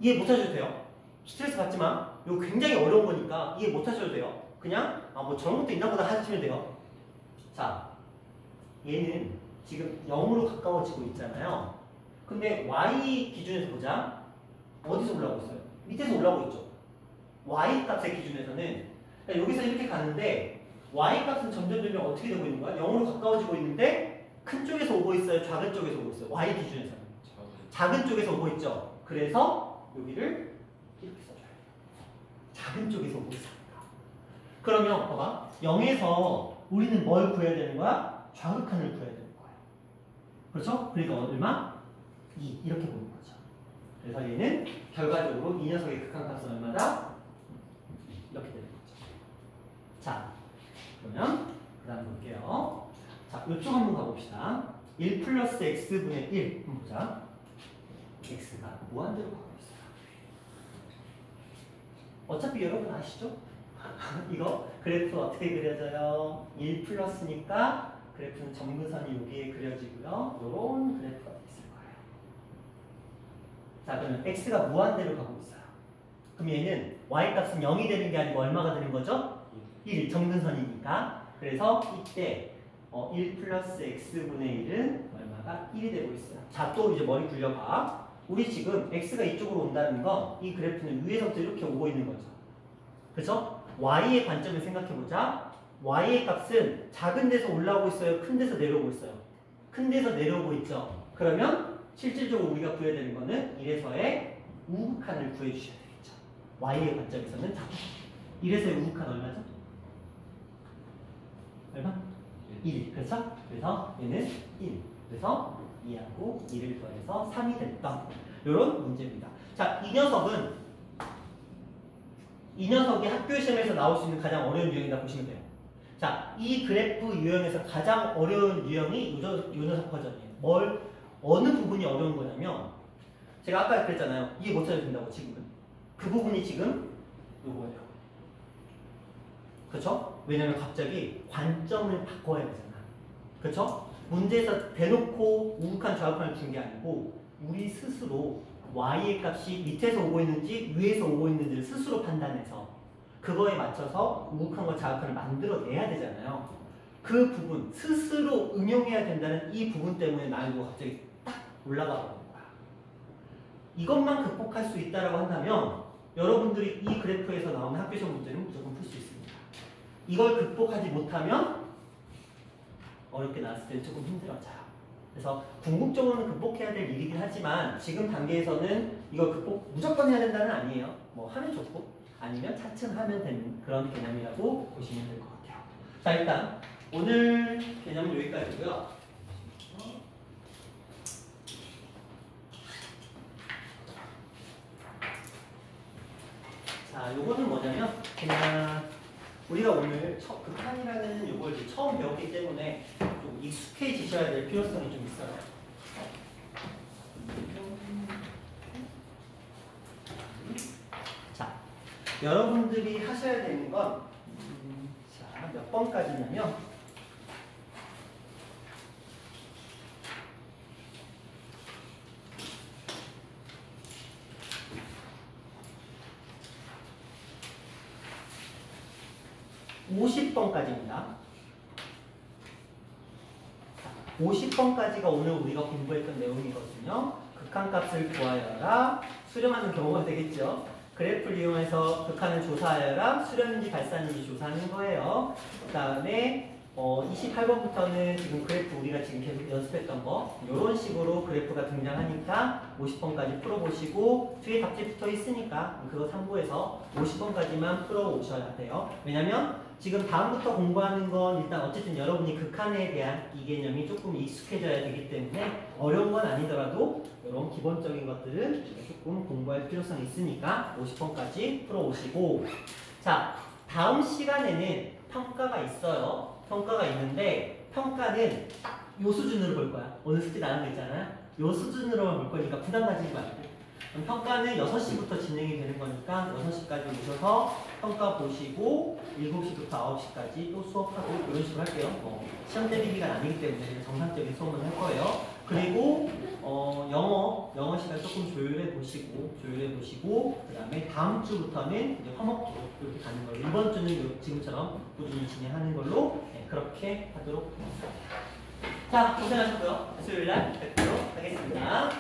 이해 못 하셔도 돼요. 스트레스 받지 마. 이거 굉장히 어려운 거니까 이해 못 하셔도 돼요. 그냥, 뭐 저런 것도 있나 보다 하시면 돼요. 자, 얘는 지금 0으로 가까워지고 있잖아요. 근데 y 기준에서 보자. 어디서 올라오고 있어요? 밑에서 올라오고 있죠. y 값의 기준에서는 그러니까 여기서 이렇게 가는데 y 값은 점점 어떻게 되고 있는 거야? 0으로 가까워지고 있는데 큰 쪽에서 오고 있어요? 작은 쪽에서 오고 있어요? y 기준에서는 작은 쪽에서 오고 있죠. 그래서 여기를 이렇게 써줘야 돼요. 작은 쪽에서 오고 있으니까. 그러면 봐봐. 0에서 우리는 뭘 구해야 되는 거야? 좌극한을 구해야 되는 거야. 그렇죠? 그러니까 얼마? 2 이렇게 보는 거죠. 그래서 얘는 결과적으로 이 녀석의 극한값은 얼마다? 이렇게 되는 거죠. 자, 그러면 그 다음 볼게요. 자, 이쪽 한번 가봅시다. 1 플러스 x분의 1 한번 보자. x가 무한대로 가고 있어요. 어차피 여러분 아시죠? 이거 그래프 어떻게 그려져요? 1 플러스니까 그래프는 점근선이 여기에 그려지고요. 요런 그래프가 있을 거예요. 자, 그러면 x가 무한대로 가고 있어요. 그럼 얘는 y 값은 0이 되는 게 아니고 얼마가 되는 거죠? 1, 정근선이니까. 그래서 이때 1 플러스 x분의 1은 얼마가? 1이 되고 있어요. 자, 또 이제 머리 굴려봐. 우리 지금 x가 이쪽으로 온다는 건 이 그래프는 위에서부터 이렇게 오고 있는 거죠. 그죠? y의 관점을 생각해보자. y의 값은 작은 데서 올라오고 있어요? 큰 데서 내려오고 있어요? 큰 데서 내려오고 있죠. 그러면 실질적으로 우리가 구해야 되는 거는 1에서의 우극한을 구해주셔야 되겠죠. y의 관점에서는 자, 1에서의 우극한 얼마죠? 얼마? 1. 그렇죠? 그래서 얘는 1. 그래서 2하고 2를 더해서 3이 됐던 이런 문제입니다. 자, 이 녀석이 학교 시험에서 나올 수 있는 가장 어려운 유형이다 보시면 돼요. 자, 이 그래프 유형에서 가장 어려운 유형이 요 녀석 버전이에요. 어느 부분이 어려운 거냐면 제가 아까 그랬잖아요. 이해 못 찾아도 된다고 지금은. 그 부분이 지금 요거예요. 그렇죠? 왜냐면 갑자기 관점을 바꿔야 되잖아. 그렇죠? 문제에서 대놓고 우극한 좌극한을 준 게 아니고 우리 스스로 y의 값이 밑에서 오고 있는지 위에서 오고 있는지를 스스로 판단해서 그거에 맞춰서 우극한과 좌극한을 만들어내야 되잖아요. 그 부분 스스로 응용해야 된다는 이 부분 때문에 난이도가 갑자기 딱 올라가 버린 거야. 이것만 극복할 수 있다라고 한다면 여러분들이 이 그래프에서 나오는 학교시험 문제는 무조건 풀 수 있습니다. 이걸 극복하지 못하면 어렵게 나왔을 때 조금 힘들어져요. 그래서 궁극적으로는 극복해야 될 일이긴 하지만 지금 단계에서는 이걸 극복 무조건 해야 된다는 아니에요. 뭐 하면 좋고 아니면 차츰 하면 되는 그런 개념이라고 보시면 될 것 같아요. 자, 일단 오늘 개념은 여기까지고요. 자, 요거는 뭐냐면 그냥 우리가 오늘 극한이라는 요걸 이제 처음 배웠기 때문에 좀 익숙해지셔야 될 필요성이 좀 있어요. 자, 여러분들이 하셔야 되는 건 자, 몇 번까지냐면 50번까지입니다. 50번까지가 오늘 우리가 공부했던 내용이거든요. 극한값을 구하여라. 수렴하는 경우가 되겠죠. 그래프를 이용해서 극한을 조사하여라. 수렴인지 발산인지 조사하는 거예요. 그 다음에 28번부터는 지금 그래프 우리가 지금 계속 연습했던 거 이런 식으로 그래프가 등장하니까 50번까지 풀어보시고 뒤에 답지 붙어 있으니까 그거 참고해서 50번까지만 풀어오셔야 돼요. 왜냐면 지금 다음부터 공부하는 건 일단 어쨌든 여러분이 극한에 대한 이 개념이 조금 익숙해져야 되기 때문에 어려운 건 아니더라도 이런 기본적인 것들은 조금 공부할 필요성이 있으니까 50번까지 풀어오시고 자, 다음 시간에는 평가가 있어요. 평가가 있는데 평가는 딱 요 수준으로 볼 거야. 오늘 숙제 나온 거 있잖아. 요 수준으로만 볼 거니까 부담 가지지 말고. 그럼 평가는 6시부터 진행이 되는 거니까 6시까지 오셔서 평가 보시고 7시부터 9시까지 또 수업하고 이런 식으로 할게요. 시험 대비 기간 아니기 때문에 정상적인 수업을 할 거예요. 그리고 영어 시간 조금 조율해 보시고 그 다음에 다음 주부터는 이제 화목으로 이렇게 가는 걸로 이번 주는 지금처럼 꾸준히 진행하는 걸로 그렇게 하도록 하겠습니다. 자, 고생하셨고요. 수요일날 뵙도록 하겠습니다.